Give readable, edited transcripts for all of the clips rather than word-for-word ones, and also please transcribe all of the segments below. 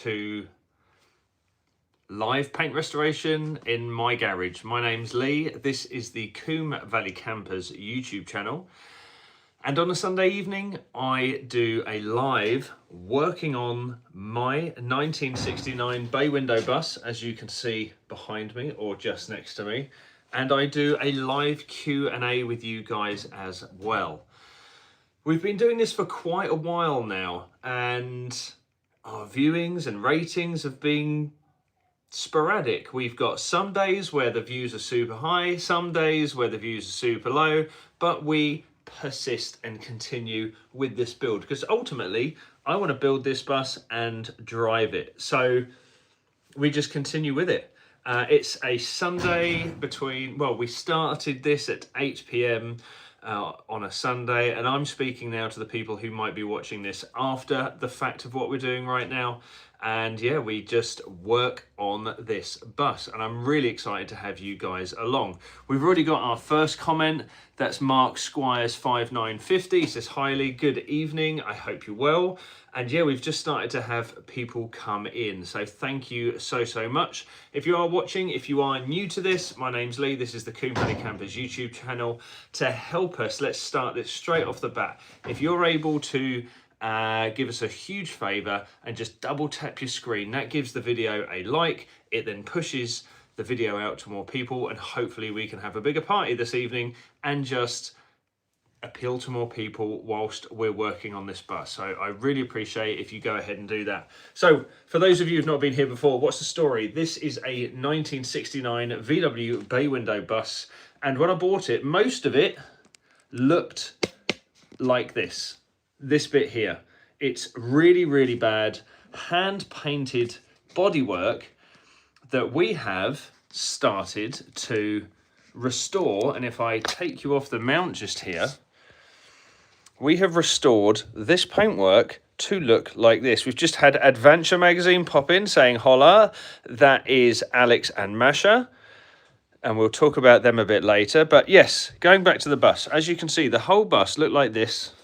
to live paint restoration in my garage. My name's Lee. This is the Combe Valley Campers YouTube channel. And on a Sunday evening, I do a live working on my 1969 bay window bus, as you can see behind me or just next to me. And I do a live Q&A with you guys as well. We've been doing this for quite a while now, and our viewings and ratings have been sporadic. We've got some days where the views are super high, some days where the views are super low, but we persist and continue with this build because ultimately I want to build this bus and drive it. So we just continue with it. It's a Sunday between, well, we started this at 8 p.m. On a Sunday, and I'm speaking now to the people who might be watching this after the fact of what we're doing right now. And yeah, we just work on this bus, and I'm really excited to have you guys along. We've already got our first comment. That's Mark Squires 5950. He says, "Hi Lee, good evening. I hope you're well." And yeah, we've just started to have people come in. So thank you so much. If you are watching, if you are new to this, my name's Lee. This is the Combe Valley Campers YouTube channel. To help us, let's start this straight off the bat. If you're able to give us a huge favor and just double tap your screen, that gives the video a like. It then pushes the video out to more people, and hopefully we can have a bigger party this evening and just appeal to more people whilst we're working on this bus. So I really appreciate if you go ahead and do that. So for those of you who've not been here before, what's the story? This is a 1969 VW bay window bus, and when I bought it, most of it looked like this bit here. It's really bad hand painted bodywork that we have started to restore. And if I take you off the mount just here, we have restored this paintwork to look like this. We've just had Adventure magazine pop in saying holla. That is Alex and Masha, and we'll talk about them a bit later. But yes, going back to the bus, as you can see, the whole bus looked like this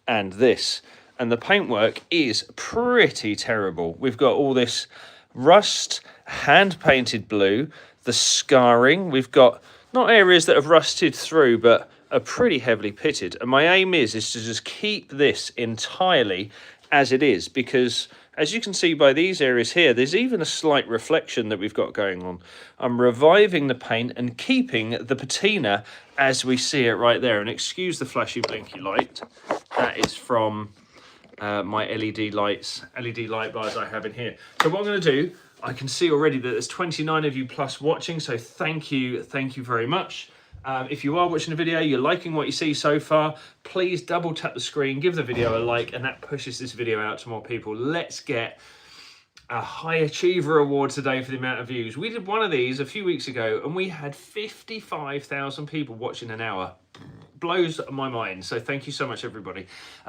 and this, and the paintwork is pretty terrible. We've got all this rust, hand painted blue, the scarring. We've got not areas that have rusted through, but are pretty heavily pitted. And my aim is to just keep this entirely as it is, because as you can see by these areas here, there's even a slight reflection that we've got going on. I'm reviving the paint and keeping the patina as we see it right there. And excuse the flashy blinky light. That is from my LED light bars I have in here. So what I'm going to do, I can see already that there's 29 of you plus watching, so thank you very much. If you are watching the video, you're liking what you see so far, please double tap the screen, give the video a like, and that pushes this video out to more people. Let's get a high achiever award today for the amount of views. We did one of these a few weeks ago and we had 55,000 people watching an hour. Blows my mind. So thank you so much, everybody.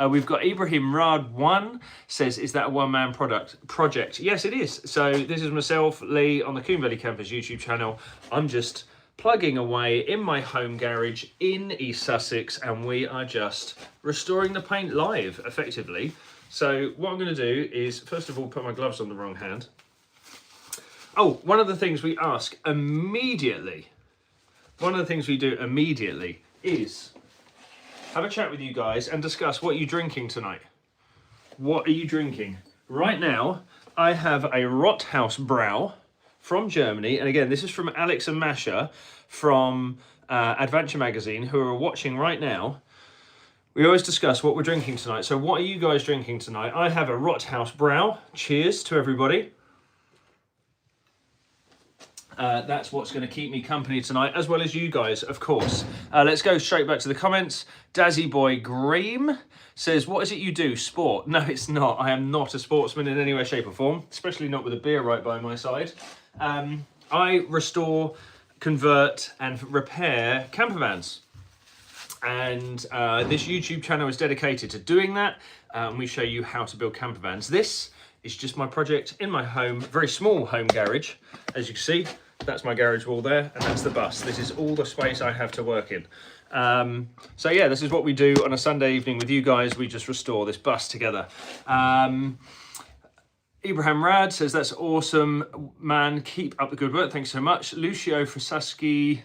We've got Ibrahim Rad 1 says, "Is that a one-man project?" Yes, it is. So this is myself, Lee, on the Combe Valley Campers YouTube channel. I'm just plugging away in my home garage in East Sussex, and we are just restoring the paint live, effectively. So what I'm going to do is, first of all, put my gloves on the wrong hand. Oh, one of the things we ask immediately, one of the things we do immediately is have a chat with you guys and discuss what you're drinking tonight. What are you drinking? Right now, I have a Rothaus Brau from Germany. And again, this is from Alex and Masha from Adventure magazine, who are watching right now. We always discuss what we're drinking tonight. So what are you guys drinking tonight? I have a Rothaus Brau. Cheers to everybody. That's what's going to keep me company tonight, as well as you guys, of course. Let's go straight back to the comments. Dazzy Boy Greem says, "What is it you do? Sport?" No, it's not. I am not a sportsman in any way, shape or form, especially not with a beer right by my side. I restore, convert and repair camper vans. And this YouTube channel is dedicated to doing that. We show you how to build camper vans. This is just my project in my home, very small home garage. As you can see, that's my garage wall there, and that's the bus. This is all the space I have to work in. So yeah, this is what we do on a Sunday evening with you guys. We just restore this bus together. Ibrahim Rad says, that's awesome, man. Keep up the good work. Thanks so much. Lucio Frasaski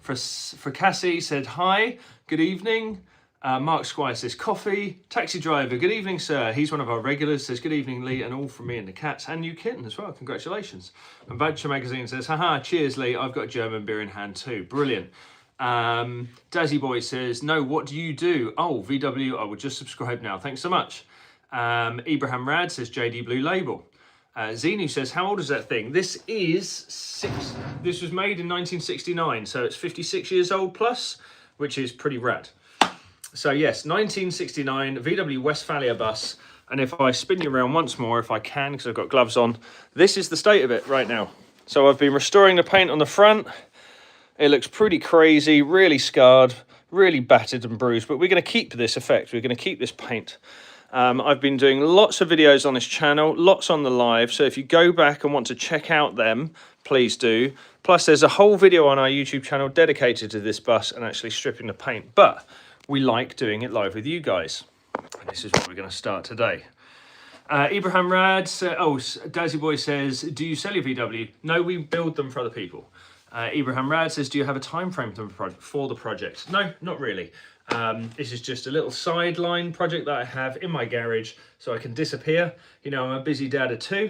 Fracassi said, hi, good evening. Mark Squire says, coffee. Taxi driver, good evening, sir. He's one of our regulars, says, good evening, Lee, and all from me and the cats, and you kitten as well. Congratulations. And Badger Magazine says, haha, cheers, Lee. I've got German beer in hand too. Brilliant. Dazzy Boy says, no, what do you do? Oh, VW, I will just subscribe now. Thanks so much. Ibrahim Rad says, JD Blue Label. Zenu says, how old is that thing? This was made in 1969, so it's 56 years old plus, which is pretty rad. So yes, 1969 VW Westfalia Bus. And if I spin you around once more, if I can, because I've got gloves on, this is the state of it right now. So I've been restoring the paint on the front. It looks pretty crazy, really scarred, really battered and bruised, but we're going to keep this effect. We're going to keep this paint. I've been doing lots of videos on this channel, lots on the live, so if you go back and want to check out them, please do. Plus there's a whole video on our YouTube channel dedicated to this bus and actually stripping the paint, but we like doing it live with you guys. And this is what we're going to start today. Ibrahim Rad, Dazzy Boy says, do you sell your VW? No, we build them for other people. Ibrahim Rad says, do you have a time frame for the project? No, not really. This is just a little sideline project that I have in my garage so I can disappear. You know, I'm a busy dad of two.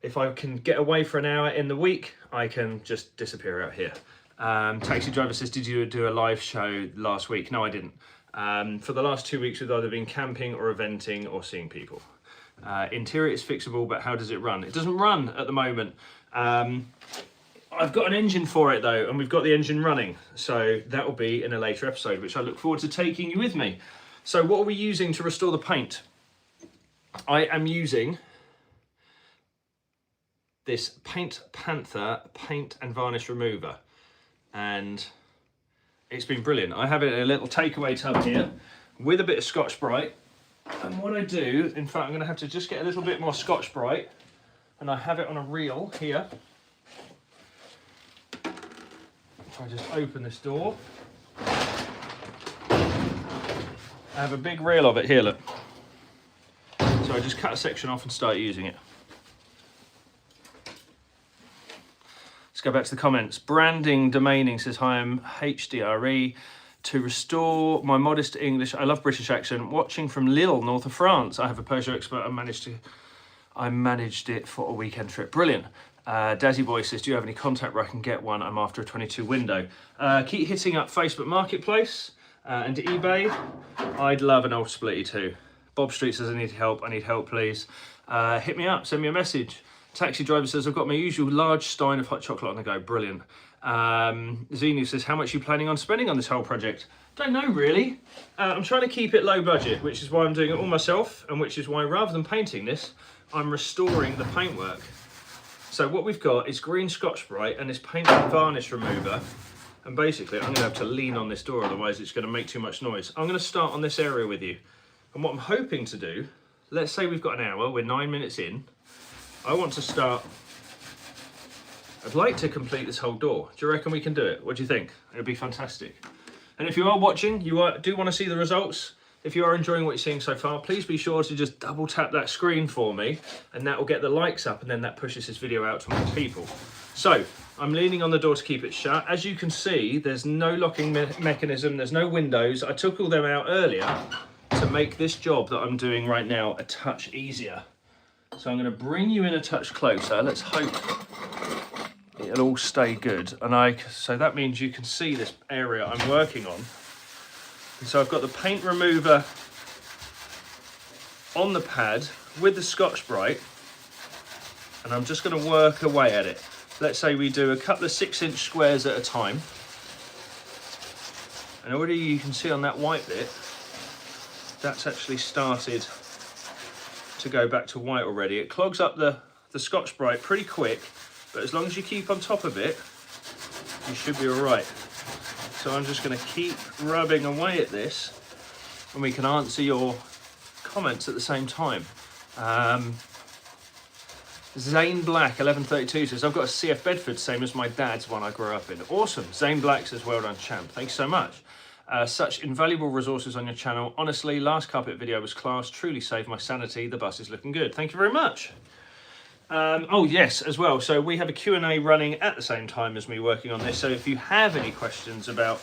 If I can get away for an hour in the week, I can just disappear out here. Taxi driver says, did you do a live show last week? No, I didn't. For the last 2 weeks, we've either been camping or eventing or seeing people. Interior is fixable, but how does it run? It doesn't run at the moment. I've got an engine for it though, and we've got the engine running. So that will be in a later episode, which I look forward to taking you with me. So what are we using to restore the paint? I am using this Paint Panther paint and varnish remover. And it's been brilliant. I have it in a little takeaway tub here with a bit of Scotch-Brite. And what I do, in fact, I'm gonna have to just get a little bit more Scotch-Brite, and I have it on a reel here. If I just open this door, I have a big reel of it here, look. So I just cut a section off and start using it. Let's go back to the comments. Branding Domaining says, hi, I'm HDRE. To restore my modest English, I love British accent, watching from Lille, north of France. I have a Peugeot Expert. I managed it for a weekend trip. Brilliant. Dazzy Boy says, do you have any contact where I can get one? I'm after a 22 window. Keep hitting up Facebook Marketplace and eBay. I'd love an old splitty too. Bob Street says, I need help, please. Hit me up, send me a message. Taxi driver says, I've got my usual large stein of hot chocolate on the go. Brilliant. Zenu says, how much are you planning on spending on this whole project? Don't know really. I'm trying to keep it low budget, which is why I'm doing it all myself, and which is why rather than painting this, I'm restoring the paintwork. So what we've got is green Scotch-Brite and this paint and varnish remover. And basically I'm gonna have to lean on this door, otherwise it's gonna make too much noise. I'm gonna start on this area with you. And what I'm hoping to do, let's say we've got an hour, we're 9 minutes in. I want to start, I'd like to complete this whole door. Do you reckon we can do it? What do you think? It'd be fantastic. And if you are watching, you do want to see the results. If you are enjoying what you're seeing so far, please be sure to just double tap that screen for me, and that will get the likes up, and then that pushes this video out to more people. So I'm leaning on the door to keep it shut. As you can see, there's no locking mechanism, there's no windows. I took all them out earlier to make this job that I'm doing right now a touch easier. So I'm going to bring you in a touch closer. Let's hope it'll all stay good. And so that means you can see this area I'm working on. And so I've got the paint remover on the pad with the Scotch-Brite, and I'm just going to work away at it. Let's say we do a couple of 6-inch squares at a time. And already you can see on that white bit, that's actually started to go back to white already. It clogs up the Scotch-Brite pretty quick, but as long as you keep on top of it, you should be all right. So I'm just going to keep rubbing away at this, and we can answer your comments at the same time. Zane Black 1132 says, I've got a CF Bedford, same as my dad's one I grew up in. Awesome. Zane Black says, well done, champ. Thanks so much. Such invaluable resources on your channel. Honestly, last carpet video was class. Truly saved my sanity. The bus is looking good. Thank you very much. Oh yes, as well. So we have a Q&A running at the same time as me working on this. So if you have any questions about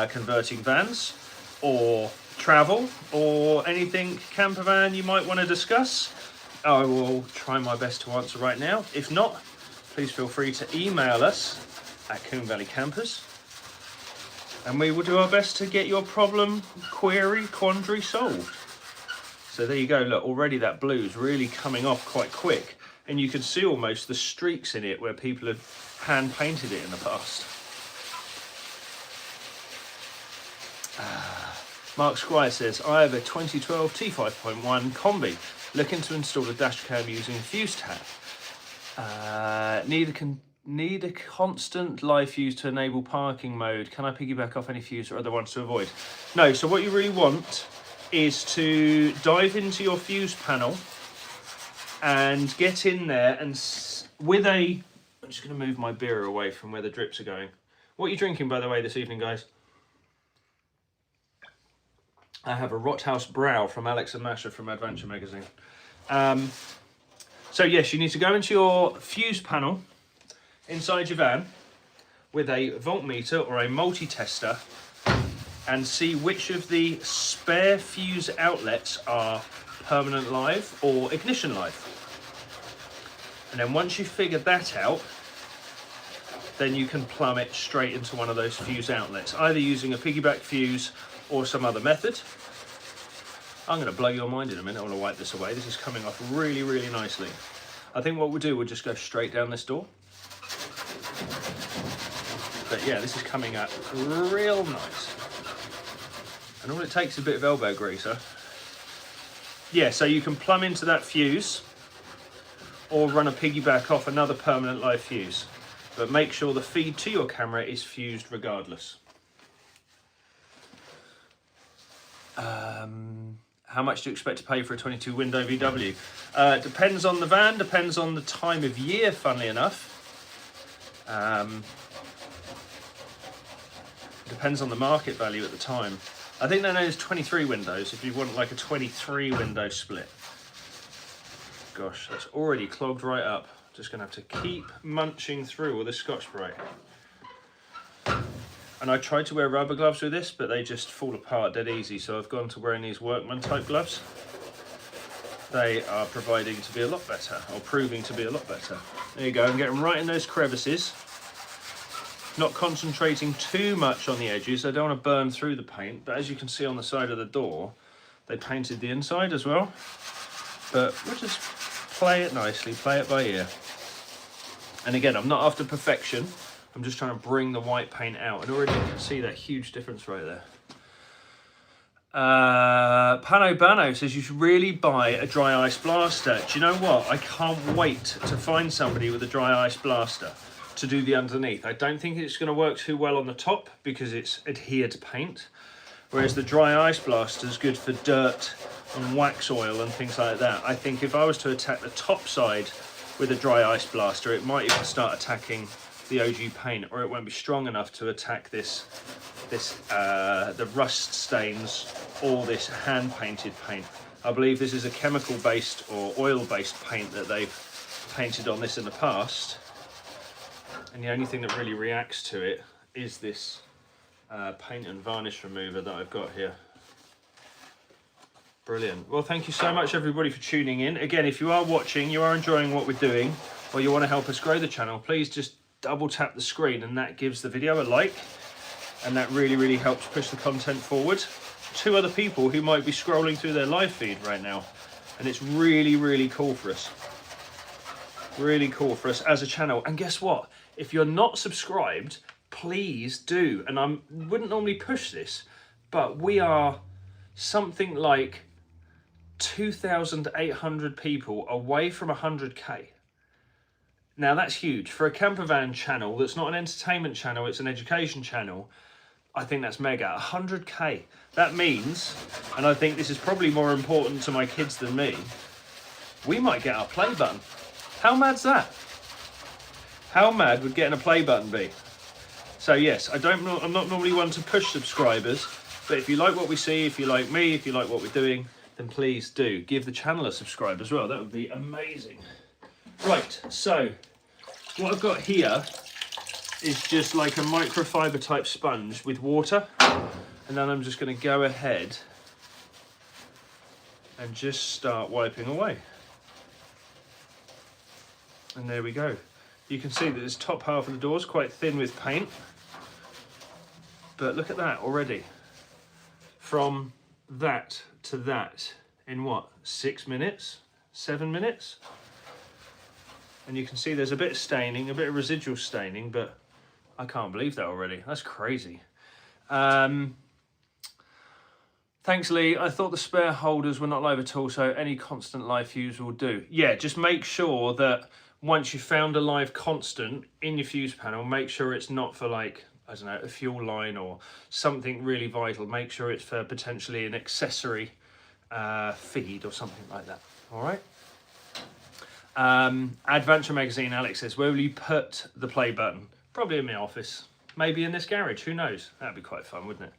converting vans or travel or anything camper van you might want to discuss, I will try my best to answer right now. If not, please feel free to email us at Coombe Valley Campers, and we will do our best to get your problem, query, quandary solved. So there you go. Look, already that blue's really coming off quite quick, and you can see almost the streaks in it where people have hand painted it in the past. Mark Squire says, I have a 2012 T5.1 Combi, looking to install a dash cam using a fuse tap. Need a constant live fuse to enable parking mode. Can I piggyback off any fuse or other ones to avoid? No, so what you really want is to dive into your fuse panel and get in there and with a... I'm just going to move my beer away from where the drips are going. What are you drinking, by the way, this evening, guys? I have a Rothaus Brow from Alex and Masha from Adventure Magazine. So yes, you need to go into your fuse panel inside your van with a voltmeter or a multi-tester and see which of the spare fuse outlets are permanent live or ignition live. And then once you've figured that out, then you can plumb it straight into one of those fuse outlets, either using a piggyback fuse or some other method. I'm going to blow your mind in a minute. I want to wipe this away. This is coming off really, really nicely. I think what we'll do, we'll just go straight down this door. But yeah, this is coming out real nice. And all it takes is a bit of elbow greaser. Yeah, so you can plumb into that fuse or run a piggyback off another permanent live fuse. But make sure the feed to your camera is fused regardless. How much do you expect to pay for a 22 window VW? Depends on the van, depends on the time of year, funnily enough. Depends on the market value at the time. I think they're known as 23 windows if you want like a 23 window split. Gosh, that's already clogged right up. Just gonna have to keep munching through all this Scotch Brite. And I tried to wear rubber gloves with this, but they just fall apart dead easy. So I've gone to wearing these workman type gloves. They are proving to be a lot better, or proving to be a lot better. There you go, I'm getting right in those crevices. Not concentrating too much on the edges. I don't want to burn through the paint, but as you can see on the side of the door, they painted the inside as well. But we'll just play it nicely, play it by ear. And again, I'm not after perfection. I'm just trying to bring the white paint out, and already you can see that huge difference right there. Pano Bano says you should really buy a dry ice blaster. Do you know what? I can't wait to find somebody with a dry ice blaster to do the underneath. I don't think it's going to work too well on the top because it's adhered paint, whereas the dry ice blaster is good for dirt and wax oil and things like that. I think if I was to attack the top side with a dry ice blaster, it might even start attacking the OG paint, or it won't be strong enough to attack the rust stains or this hand painted paint. I believe this is a chemical based or oil based paint that they've painted on this in the past, and the only thing that really reacts to it is this paint and varnish remover that I've got here. Brilliant. Well, thank you so much everybody for tuning in. Again, if you are watching, you are enjoying what we're doing, or you want to help us grow the channel, please just double tap the screen and that gives the video a like, and that really, really helps push the content forward to other people who might be scrolling through their live feed right now. And it's really, really cool for us. Really cool for us as a channel. And guess what? If you're not subscribed, please do. And I wouldn't normally push this, but we are something like 2,800 people away from 100k. Now that's huge. For a camper van channel that's not an entertainment channel, it's an education channel, I think that's mega. 100k. That means, and I think this is probably more important to my kids than me, we might get our play button. How mad's that? How mad would getting a play button be? So yes, I'm not normally one to push subscribers, But if you like what we see, if you like me, if you like what we're doing, then please do give the channel a subscribe as well. That would be amazing. Right, so what I've got here is just like a microfiber type sponge with water, and then I'm just going to go ahead and just start wiping away. And there we go. You can see that this top half of the door is quite thin with paint, but look at that already. From that to that in what, 6 minutes, 7 minutes? And you can see there's a bit of staining, a bit of residual staining, but I can't believe that already. That's crazy. Thanks, Lee. I thought the spare holders were not live at all, so any constant live fuse will do. Yeah, just make sure that once you've found a live constant in your fuse panel, make sure it's not for like, I don't know, a fuel line or something really vital. Make sure it's for potentially an accessory feed or something like that. All right. Adventure Magazine, Alex says, where will you put the play button? Probably in my office. Maybe in this garage. Who knows? That'd be quite fun, wouldn't it?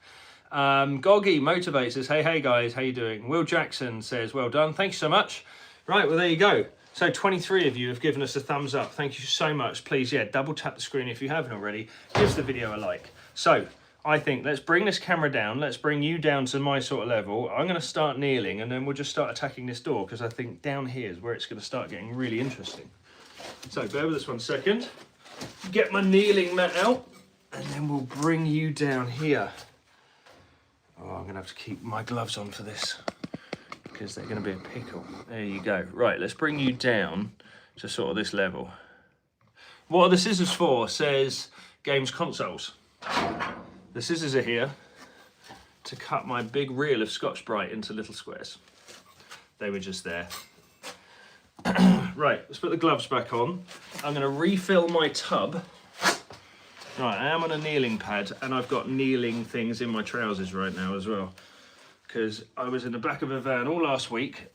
Goggy Motivate says, hey guys, how you doing? Will Jackson says, well done. Thank you so much. Right, well, there you go. So 23 of you have given us a thumbs up. Thank you so much. Please, yeah, double tap the screen if you haven't already. Give the video a like. So I think let's bring this camera down. Let's bring you down to my sort of level. I'm going to start kneeling and then we'll just start attacking this door, because I think down here is where it's going to start getting really interesting. So bear with us 1 second. Get my kneeling mat out and then we'll bring you down here. Oh, I'm going to have to keep my gloves on for this, because they're going to be a pickle. There you go. Right, let's bring you down to sort of this level. What are the scissors for? Says games consoles. The scissors are here to cut my big reel of Scotch-Brite into little squares. They were just there. Right, let's put the gloves back on. I'm going to refill my tub. Right, I am on a kneeling pad and I've got kneeling things in my trousers right now as well, because I was in the back of a van all last week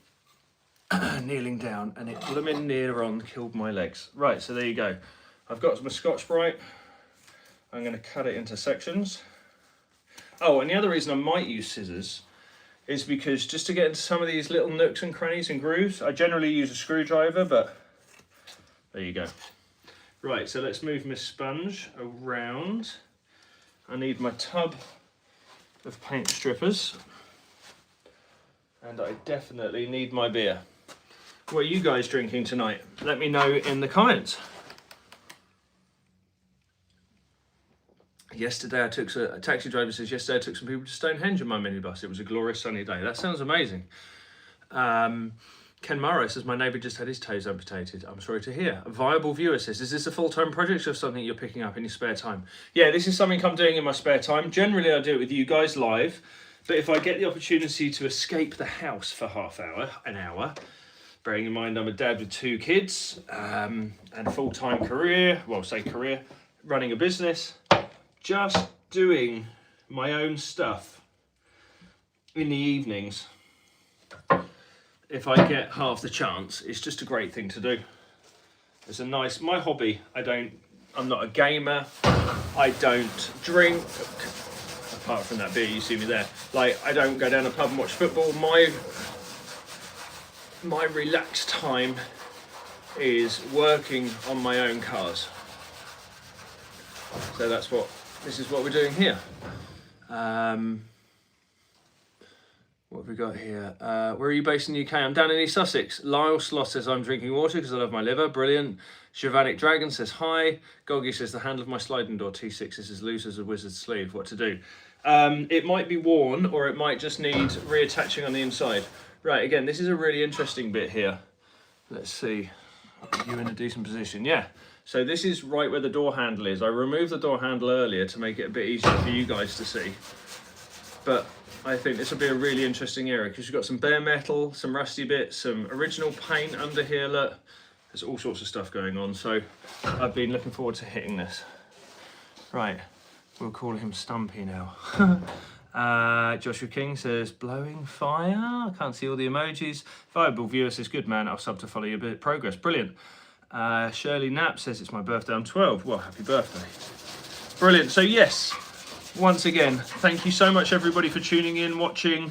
kneeling down and it blooming near on killed my legs. Right, so there you go. I've got some Scotch-Brite. I'm going to cut it into sections. Oh, and the other reason I might use scissors is because just to get into some of these little nooks and crannies and grooves, I generally use a screwdriver, but there you go. Right, so let's move my sponge around. I need my tub of paint strippers. And I definitely need my beer. What are you guys drinking tonight? Let me know in the comments. Yesterday I took, a taxi driver says, yesterday I took some people to Stonehenge in my minibus. It was a glorious sunny day. That sounds amazing. Ken Morrow says, my neighbour just had his toes amputated. I'm sorry to hear. A viable viewer says, is this a full-time project or something you're picking up in your spare time? Yeah, this is something I'm doing in my spare time. Generally, I do it with you guys live. But if I get the opportunity to escape the house for an hour, bearing in mind I'm a dad with 2 kids and a full-time career, well, say career, running a business, just doing my own stuff in the evenings, if I get half the chance, it's just a great thing to do. It's a nice, my hobby, I'm not a gamer, I don't drink, apart from that beer you see me there. Like, I don't go down a pub and watch football. My relaxed time is working on my own cars. So this is what we're doing here. What have we got here? Where are you based in the UK? I'm down in East Sussex. Lyle Sloth says, I'm drinking water because I love my liver. Brilliant. Shavanic Dragon says, hi. Goggy says, the handle of my sliding door T6 is as loose as a wizard's sleeve. What to do? It might be worn, or it might just need reattaching on the inside. Right, again, this is a really interesting bit here. Let's see. Are you in a decent position? Yeah. So this is right where the door handle is. I removed the door handle earlier to make it a bit easier for you guys to see. But I think this will be a really interesting area because you've got some bare metal, some rusty bits, some original paint under here. Look, there's all sorts of stuff going on. So I've been looking forward to hitting this. Right, we'll call him Stumpy now. Joshua King says, blowing fire. I can't see all the emojis. Viable viewer says, good man, I'll sub to follow your progress. Brilliant. Shirley Knapp says, it's my birthday, I'm 12. Well, happy birthday. Brilliant. So yes, once again, thank you so much everybody for tuning in, watching.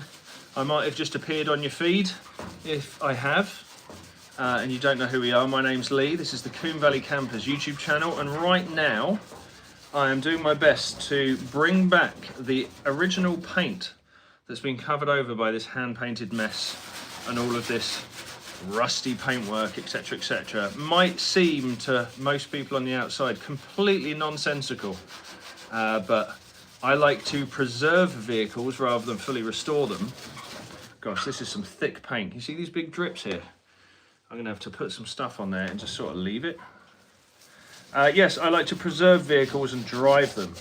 I might have just appeared on your feed. If I have, and you don't know who we are, my name's Leigh. This is the Combe Valley Campers YouTube channel, and right now I am doing my best to bring back the original paint that's been covered over by this hand-painted mess and all of this rusty paintwork, etc, etc. Might seem to most people on the outside completely nonsensical, but I like to preserve vehicles rather than fully restore them. Gosh, this is some thick paint. You see these big drips here? I'm gonna have to put some stuff on there and just sort of leave it. Yes, I like to preserve vehicles and drive them.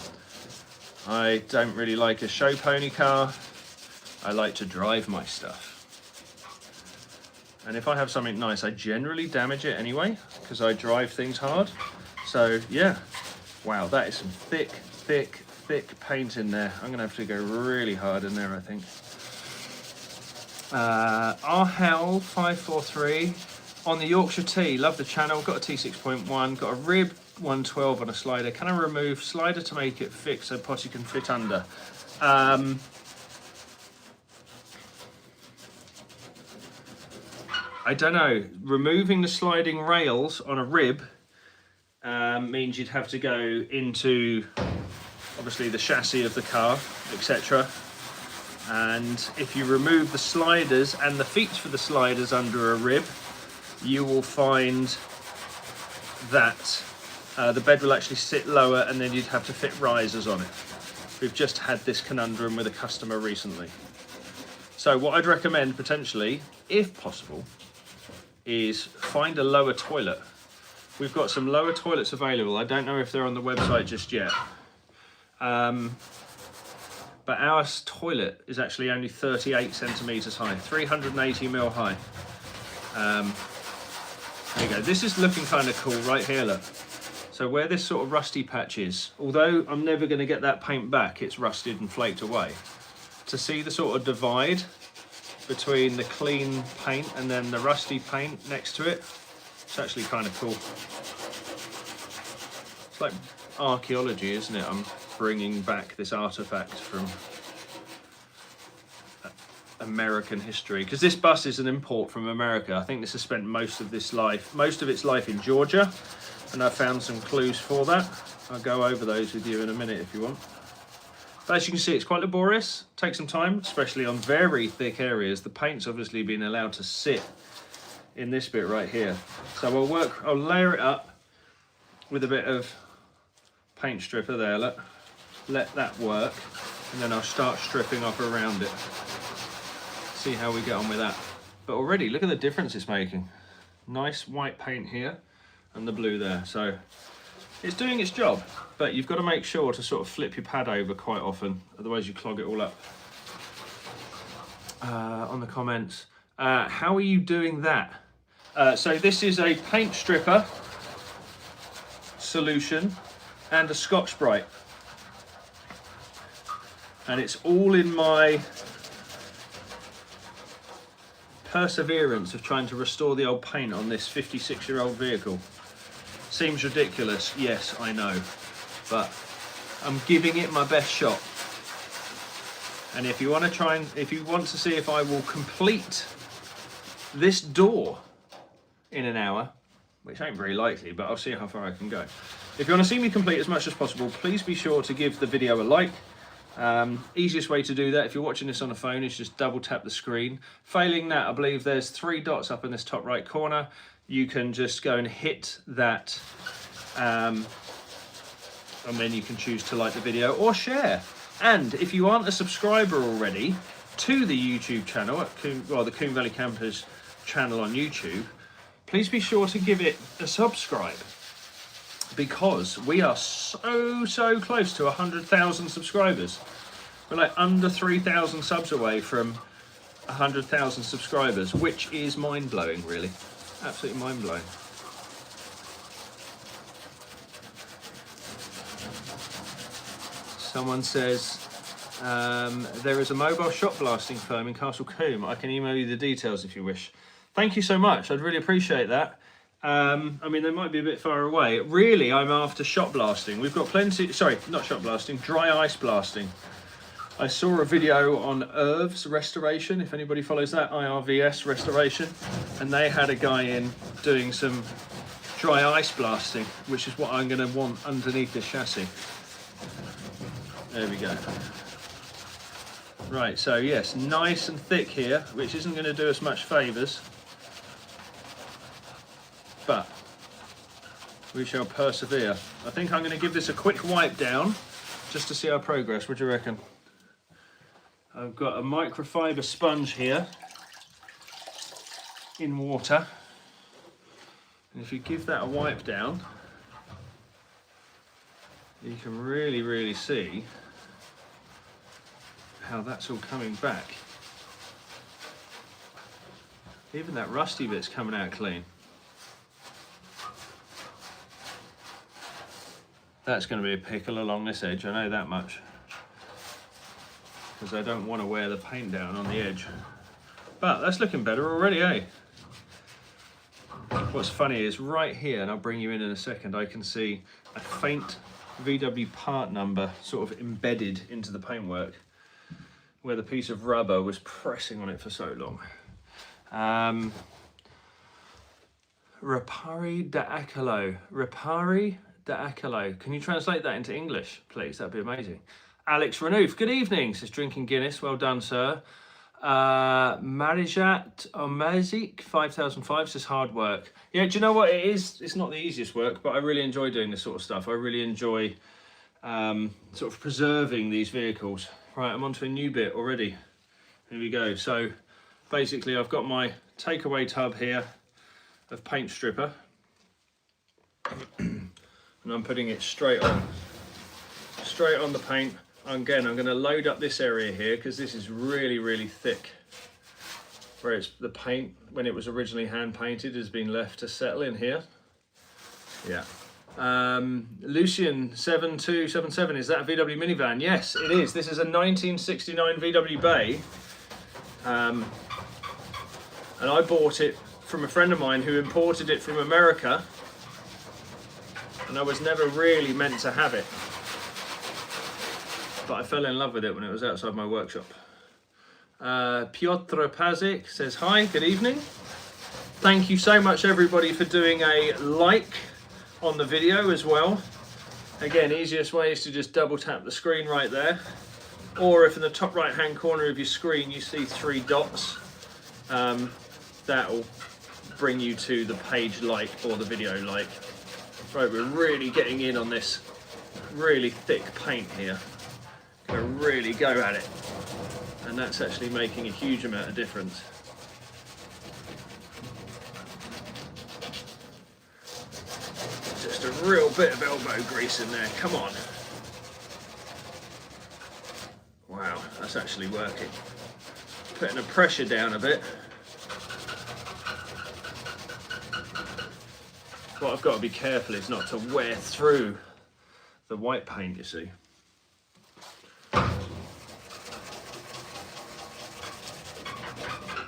I don't really like a show pony car. I like to drive my stuff. And if I have something nice, I generally damage it anyway, because I drive things hard. So yeah, wow, that is some thick, thick, thick paint in there. I'm gonna have to go really hard in there, I think. Arhel 543 on the Yorkshire T, love the channel, got a T6.1, got a rib 112 on a slider. Can I remove slider to make it fit so potty can fit under? I don't know. Removing the sliding rails on a rib means you'd have to go into obviously the chassis of the car, etc. And if you remove the sliders and the feet for the sliders under a rib, you will find that the bed will actually sit lower, and then you'd have to fit risers on it. We've just had this conundrum with a customer recently. So what I'd recommend potentially, if possible, is find a lower toilet. We've got some lower toilets available. I don't know if they're on the website just yet. But our toilet is actually only 38 centimeters high, 380 mil high. There you go. This is looking kind of cool right here, look. So where this sort of rusty patch is, although I'm never going to get that paint back, it's rusted and flaked away. To see the sort of divide between the clean paint and then the rusty paint next to it, it's actually kind of cool. It's like archaeology, isn't it? I'm bringing back this artifact from American history, because this bus is an import from America. I think this has spent most of its life in Georgia, and I found some clues for that. I'll go over those with you in a minute if you want. But as you can see, it's quite laborious, takes some time, especially on very thick areas. The paint's obviously been allowed to sit in this bit right here. So I'll layer it up with a bit of paint stripper there, let that work, and then I'll start stripping off around it. See how we get on with that. But already, look at the difference it's making. Nice white paint here and the blue there. So it's doing its job, but you've got to make sure to sort of flip your pad over quite often, otherwise you clog it all up. On the comments, how are you doing that? So this is a paint stripper solution and a Scotch-Brite, and it's all in my perseverance of trying to restore the old paint on this 56-year-old vehicle. Seems ridiculous, yes, I know, but I'm giving it my best shot. And if you want to see if I will complete this door in an hour, which ain't very likely, but I'll see how far I can go. If you want to see me complete as much as possible, please be sure to give the video a like. Easiest way to do that, if you're watching this on a phone, is just double tap the screen. Failing that, I believe there's 3 dots up in this top right corner. You can just go and hit that, and then you can choose to like the video or share. And if you aren't a subscriber already to the YouTube channel, the Combe Valley Campers channel on YouTube, please be sure to give it a subscribe, because we are so close to 100,000 subscribers. We're like under 3,000 subs away from 100,000 subscribers, which is mind-blowing, really. Absolutely mind-blowing. Someone says, there is a mobile shot blasting firm in Castle Combe. I can email you the details if you wish. Thank you so much. I'd really appreciate that. I mean, they might be a bit far away. Really, I'm after shot blasting. We've got plenty, sorry, not shot blasting, dry ice blasting. I saw a video on IRVS restoration, if anybody follows that, IRVS restoration, and they had a guy in doing some dry ice blasting, which is what I'm going to want underneath this chassis. There we go. Right, so yes, nice and thick here, which isn't going to do us much favours, but we shall persevere. I think I'm going to give this a quick wipe down just to see our progress. What do you reckon? I've got a microfiber sponge here in water, and if you give that a wipe down, you can really see how that's all coming back. Even that rusty bit's coming out clean. That's going to be a pickle along this edge, I know that much, because I don't want to wear the paint down on the edge. But that's looking better already, eh? What's funny is right here, and I'll bring you in a second, I can see a faint VW part number sort of embedded into the paintwork, where the piece of rubber was pressing on it for so long. Ripari d'Acolo. Ripari d'Acolo. Can you translate that into English, please? That'd be amazing. Alex Renouf, good evening, says drinking Guinness. Well done, sir. Marijat Omazik 5005 says hard work. Yeah, do you know what it is? It's not the easiest work, but I really enjoy doing this sort of stuff. I really enjoy sort of preserving these vehicles. Right, I'm onto a new bit already. Here we go. So basically I've got my takeaway tub here of paint stripper, and I'm putting it straight on the paint. Again, I'm going to load up this area here because this is really thick, where it's the paint, when it was originally hand painted, has been left to settle in here. Yeah. Lucian 7277, is that a VW minivan? Yes, it is. This is a 1969 VW Bay, and I bought it from a friend of mine who imported it from America, and I was never really meant to have it, but I fell in love with it when it was outside my workshop. Piotr Pazik says hi, good evening. Thank you so much everybody for doing a like on the video as well. Again, easiest way is to just double tap the screen right there, or if in the top right hand corner of your screen you see 3 dots, that'll bring you to the page like or the video like. Right, we're really getting in on this really thick paint here. Gonna really go at it, and that's actually making a huge amount of difference. Just a real bit of elbow grease in there, come on. Wow, that's actually working. Putting the pressure down a bit. What I've got to be careful is not to wear through the white paint, you see.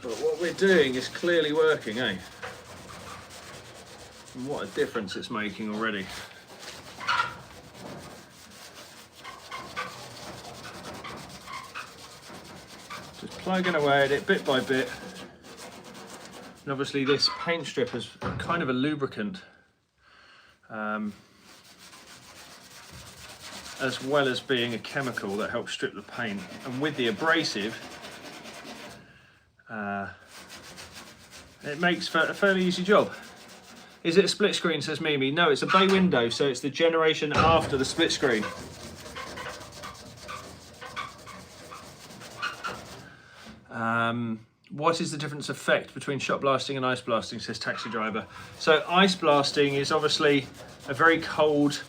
But what we're doing is clearly working, eh? And what a difference it's making already. Just plugging away at it bit by bit. And obviously this paint strip is kind of a lubricant, as well as being a chemical that helps strip the paint. And with the abrasive, it makes for a fairly easy job. Is it a split screen, says Mimi? No, it's a bay window, so it's the generation after the split screen. What is the difference effect between shot blasting and ice blasting, says Taxi Driver? So ice blasting is obviously a very cold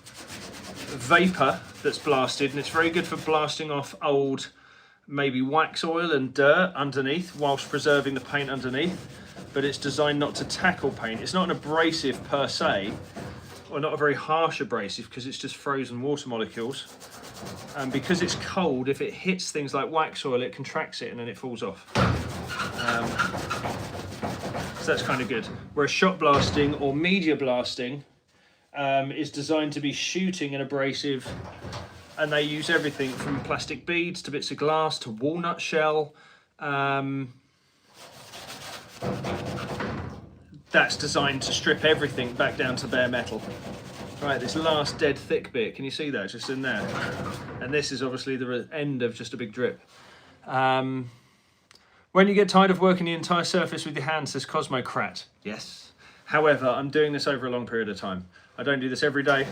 vapor that's blasted, and it's very good for blasting off old maybe wax oil and dirt underneath whilst preserving the paint underneath, but it's designed not to tackle paint. It's not an abrasive per se, or not a very harsh abrasive, because it's just frozen water molecules. And because it's cold, if it hits things like wax oil, it contracts it and then it falls off. So that's kind of good. Whereas shot blasting or media blasting is designed to be shooting and abrasive, and they use everything from plastic beads to bits of glass to walnut shell. That's designed to strip everything back down to bare metal. Right, this last dead thick bit, can you see that just in there? And this is obviously the end of just a big drip. When you get tired of working the entire surface with your hands, says Cosmocrat. Yes. However, I'm doing this over a long period of time. I don't do this every day.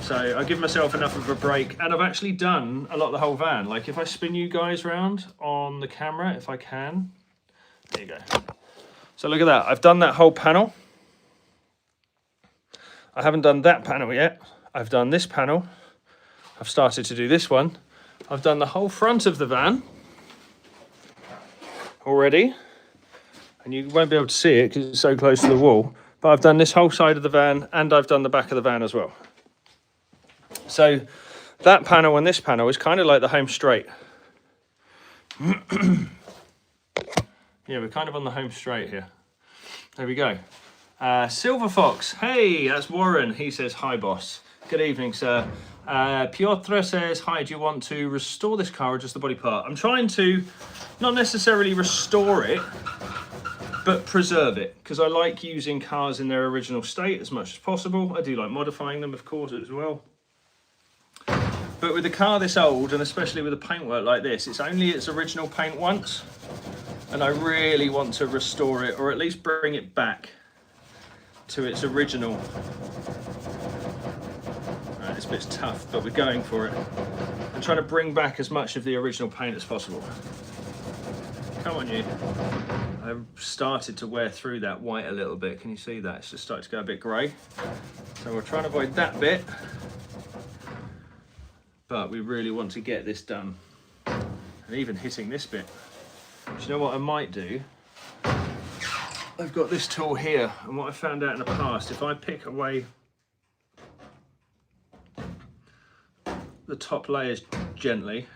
So I give myself enough of a break. And I've actually done a lot of the whole van. Like if I spin you guys around on the camera, if I can. There you go. So look at that. I've done that whole panel. I haven't done that panel yet. I've done this panel. I've started to do this one. I've done the whole front of the van already. And you won't be able to see it because it's so close to the wall. But I've done this whole side of the van and I've done the back of the van as well. So that panel and this panel is kind of like the home straight. Yeah, we're kind of on the home straight here. There we go. Silver Fox, hey, that's Warren. He says, hi, boss. Good evening, sir. Piotr says, hi, do you want to restore this car or just the body part? I'm trying to not necessarily restore it, but preserve it, because I like using cars in their original state as much as possible. I do like modifying them, of course, as well. But with a car this old, and especially with a paintwork like this, it's only its original paint once. And I really want to restore it, or at least bring it back to its original. Right, this bit's tough, but we're going for it. I'm trying to bring back as much of the original paint as possible. Come on, you. I've started to wear through that white a little bit. Can you see that? It's just starting to go a bit grey. So we're trying to avoid that bit. But we really want to get this done. And even hitting this bit. Do you know what I might do? I've got this tool here, and what I found out in the past, if I pick away the top layers gently,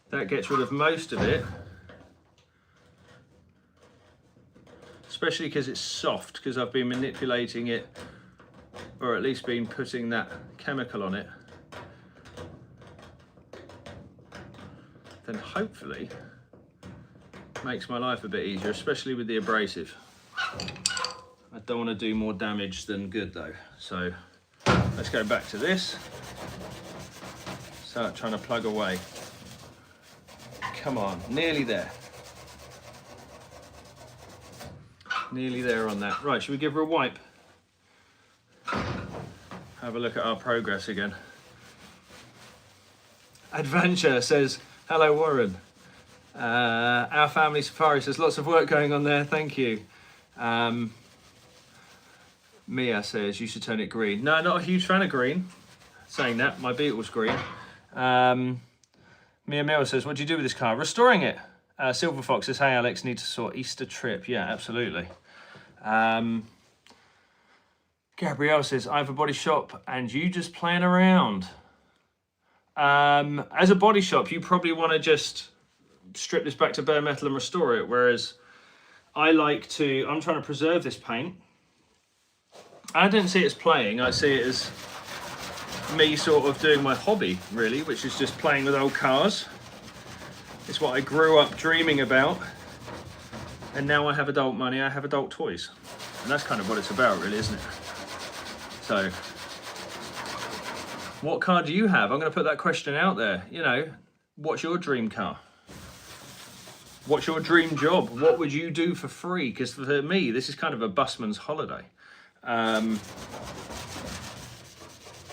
that gets rid of most of it, especially because it's soft, because I've been manipulating it, or at least been putting that chemical on it. Then hopefully makes my life a bit easier, especially with the abrasive. I don't want to do more damage than good though. So let's go back to this. Start trying to plug away. Come on, nearly there. Nearly there on that. Right, should we give her a wipe? Have a look at our progress again. Adventure says, hello Warren. Our family safari says, lots of work going on there, thank you. Mia says, you should turn it green. No, not a huge fan of green. Saying that, my Beetle's green. Mia Mill says, what do you do with this car? Restoring it. Silver Fox says, hey Alex, need to sort Easter trip. Yeah, absolutely. Gabrielle says, I have a body shop and you just playing around. As a body shop, you probably want to just strip this back to bare metal and restore it, whereas I'm trying to preserve this paint. I don't see it as playing, I see it as me sort of doing my hobby, really, which is just playing with old cars. It's what I grew up dreaming about, and now I have adult money, I have adult toys. And that's kind of what it's about, really, isn't it? So, what car do you have? I'm going to put that question out there. You know, what's your dream car? What's your dream job? What would you do for free? Because for me, this is kind of a busman's holiday.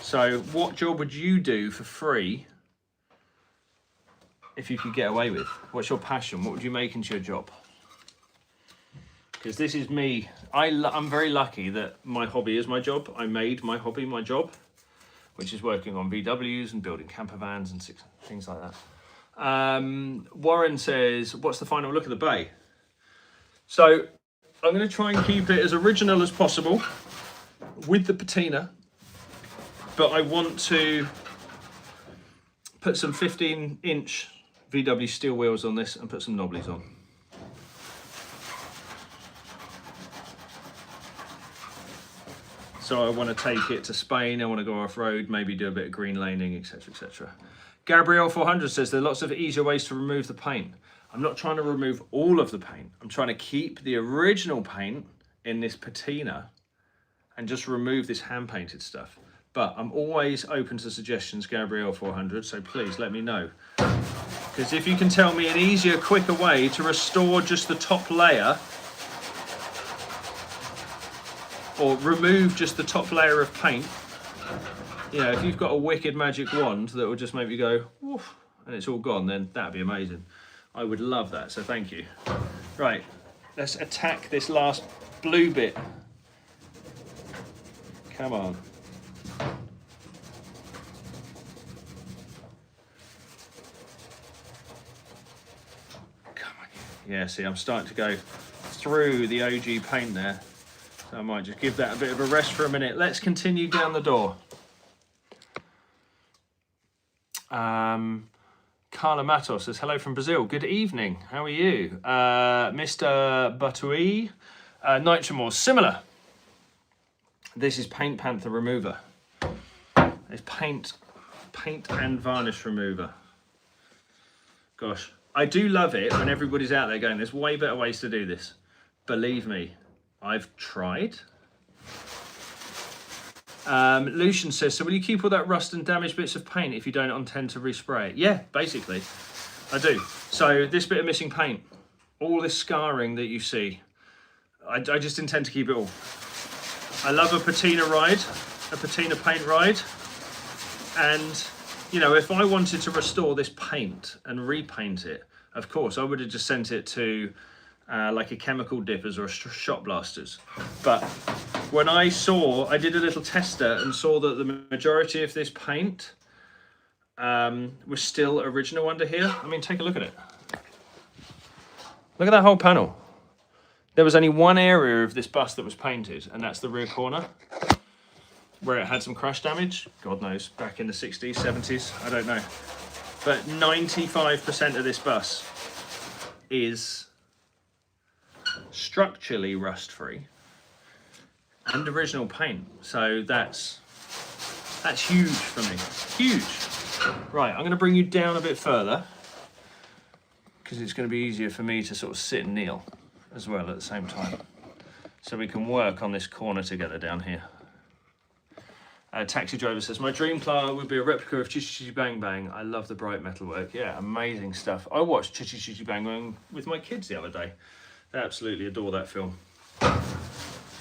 So what job would you do for free if you could get away with? What's your passion? What would you make into your job? Because this is me. I'm very lucky that my hobby is my job. I made my hobby my job, which is working on VWs and building camper vans and things like that. Warren says, what's the final look of the bay? So I'm going to try and keep it as original as possible with the patina, but I want to put some 15-inch VW steel wheels on this and put some knobblies on. So I want to take it to Spain, I want to go off-road, maybe do a bit of green laning, etc, etc. Gabrielle 400 says there are lots of easier ways to remove the paint. I'm not trying to remove all of the paint. I'm trying to keep the original paint in this patina and just remove this hand-painted stuff. But I'm always open to suggestions, Gabrielle 400, so please let me know. Because if you can tell me an easier, quicker way to restore just the top layer, or remove just the top layer of paint, you know, if you've got a wicked magic wand that will just make me go, woof, and it's all gone, then that'd be amazing. I would love that, so thank you. Right, let's attack this last blue bit. Come on. Come on. Yeah, see, I'm starting to go through the OG paint there. So I might just give that a bit of a rest for a minute. Let's continue down the door. Carla Matos says, hello from Brazil. Good evening. How are you? Mr. Batui. Nitramore, similar. This is Paint Panther remover. It's paint and varnish remover. Gosh, I do love it when everybody's out there going, there's way better ways to do this. Believe me, I've tried. Lucian says, so will you keep all that rust and damaged bits of paint if you don't intend to respray it? Yeah, basically, I do. So this bit of missing paint, all this scarring that you see, I just intend to keep it all. I love a patina ride, a patina paint ride. And, you know, if I wanted to restore this paint and repaint it, of course, I would have just sent it to like a chemical dippers or a shot blasters. But when I did a little tester and saw that the majority of this paint was still original under here. I mean, take a look at it. Look at that whole panel. There was only one area of this bus that was painted, and that's the rear corner, where it had some crash damage. God knows, back in the 60s, 70s, I don't know. But 95% of this bus is structurally rust-free and original paint. So that's huge for me, huge. Right, I'm gonna bring you down a bit further because it's gonna be easier for me to sort of sit and kneel as well at the same time. So we can work on this corner together down here. Taxi driver says, my dream car would be a replica of Chitty Chitty Bang Bang. I love the bright metalwork. Yeah, amazing stuff. I watched Chitty Chitty Bang Bang with my kids the other day. They absolutely adore that film.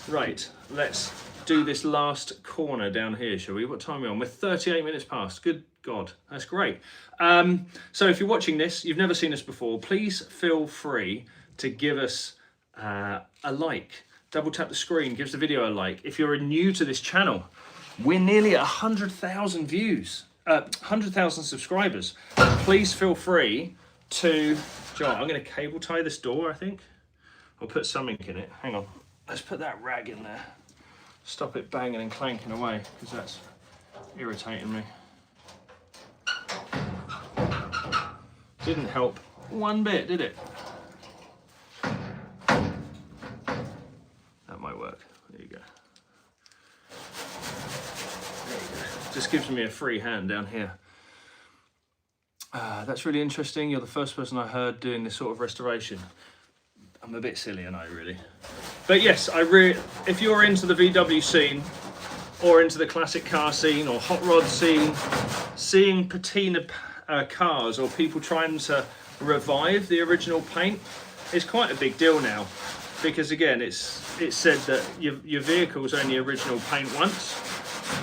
Right, let's do this last corner down here, shall we? What time are we on? We're 38 minutes past. Good God, that's great. So if you're watching this, you've never seen us before, please feel free to give us a like. Double tap the screen, give the video a like. If you're new to this channel, we're nearly at 100,000 views, 100,000 subscribers. Please feel free to, John, I'm going to cable tie this door, I think. I'll put something in it. Hang on. Let's put that rag in there. Stop it banging and clanking away, because that's irritating me. Didn't help one bit, did it? That might work. There you go. Just gives me a free hand down here. That's really interesting. You're the first person I heard doing this sort of restoration. I'm a bit silly, and I really. But yes, if you're into the VW scene, or into the classic car scene, or hot rod scene, seeing patina cars, or people trying to revive the original paint, is quite a big deal now. Because again, it's said that your vehicle's only original paint once.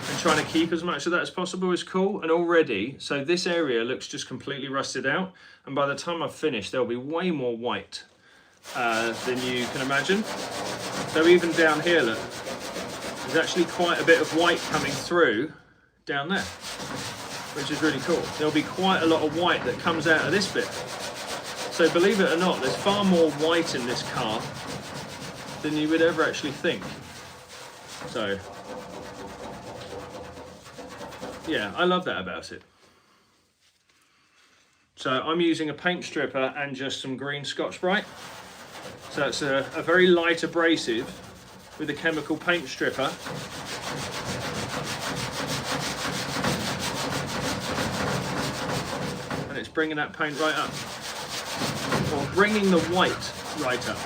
And trying to keep as much of that as possible is cool. And already, so this area looks just completely rusted out. And by the time I've finished, there'll be way more white than you can imagine. So even down here, look, there's actually quite a bit of white coming through down there, which is really cool. There'll be quite a lot of white that comes out of this bit. So believe it or not, there's far more white in this car than you would ever actually think. So yeah, I love that about it. So I'm using a paint stripper and just some green Scotch-Brite. So it's a very light abrasive with a chemical paint stripper. And it's bringing that paint right up, or bringing the white right up.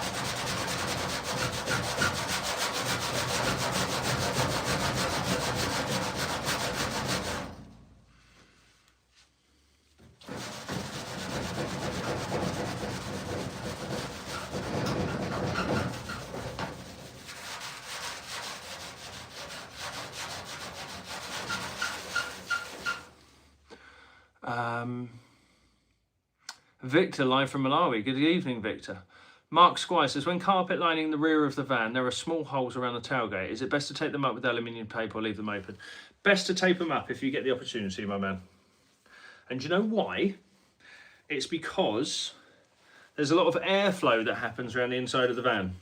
Victor, live from Malawi. Good evening, Victor. Mark Squire says, when carpet lining the rear of the van, there are small holes around the tailgate. Is it best to tape them up with aluminium tape or leave them open? Best to tape them up if you get the opportunity, my man. And do you know why? It's because there's a lot of airflow that happens around the inside of the van.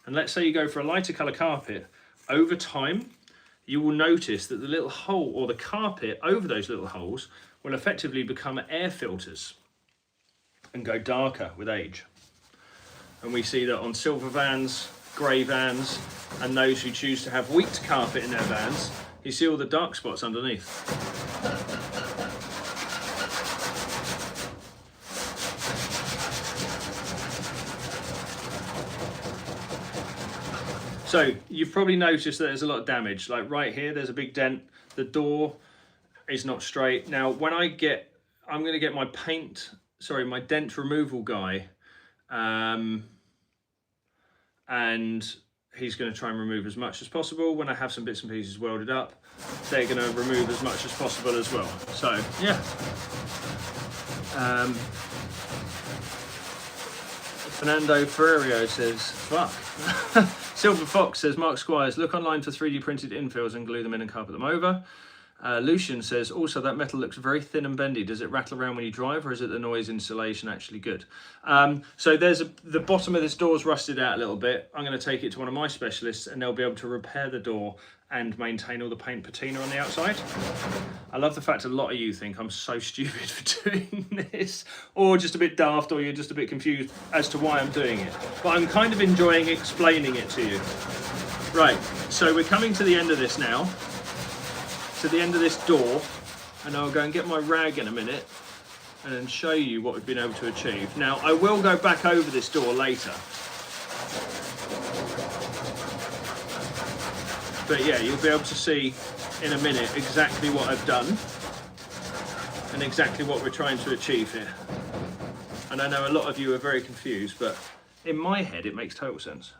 And let's say you go for a lighter colour carpet. Over time, you will notice that the little hole, or the carpet over those little holes, will effectively become air filters and go darker with age. And we see that on silver vans, grey vans, and those who choose to have wheat carpet in their vans, you see all the dark spots underneath. So you've probably noticed that there's a lot of damage. Like right here, there's a big dent. The door is not straight. Now, when I'm going to get my my dent removal guy, and he's going to try and remove as much as possible. When I have some bits and pieces welded up, they're going to remove as much as possible as well. So yeah. Fernando Ferrerio says, fuck. Silver Fox says, Mark Squires, look online for 3D printed infills and glue them in and carpet them over. Lucian says, also that metal looks very thin and bendy. Does it rattle around when you drive, or is it the noise insulation actually good? So the bottom of this door's rusted out a little bit. I'm going to take it to one of my specialists and they'll be able to repair the door and maintain all the paint patina on the outside. I love the fact a lot of you think I'm so stupid for doing this, or just a bit daft, or you're just a bit confused as to why I'm doing it. But I'm kind of enjoying explaining it to you. Right, so we're coming to the end of this now. To the end of this door, and I'll go and get my rag in a minute and then show you what we've been able to achieve. Now, I will go back over this door later. But yeah, you'll be able to see in a minute exactly what I've done and exactly what we're trying to achieve here. And I know a lot of you are very confused, but in my head, it makes total sense.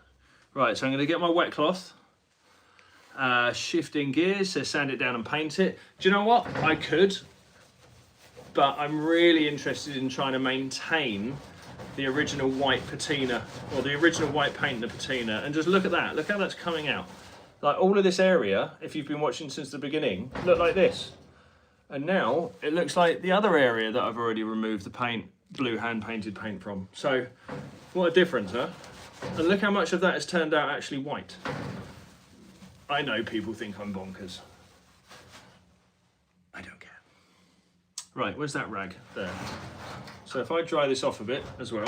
Right, so I'm going to get my wet cloth. Shifting gears, so sand it down and paint it. Do you know what? I could, but I'm really interested in trying to maintain the original white patina, or the original white paint in the patina. And just look at that, look how that's coming out. Like all of this area, if you've been watching since the beginning, looked like this. And now it looks like the other area that I've already removed the paint, blue hand painted paint from. So what a difference, huh? And look how much of that has turned out actually white. I know people think I'm bonkers. I don't care. Right, where's that rag? There. So if I dry this off a bit as well.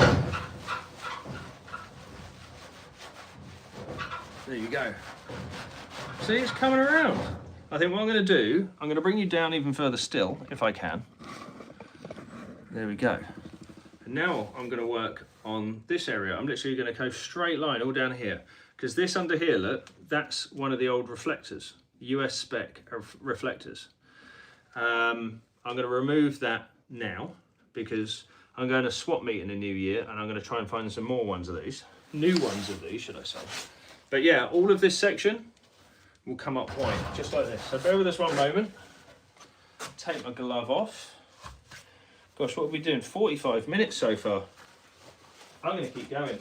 There you go. See, it's coming around. I think what I'm going to do, I'm going to bring you down even further still, if I can. There we go. And now I'm going to work on this area. I'm literally going to go straight line all down here. Because this under here, look, that's one of the old reflectors, US spec reflectors. I'm going to remove that now because I'm going to swap meet in the new year, and I'm going to try and find some more ones of these, new ones of these, should I say. But yeah, all of this section will come up white, just like this. So bear with us one moment. Take my glove off. Gosh, what have we been doing? 45 minutes so far. I'm going to keep going.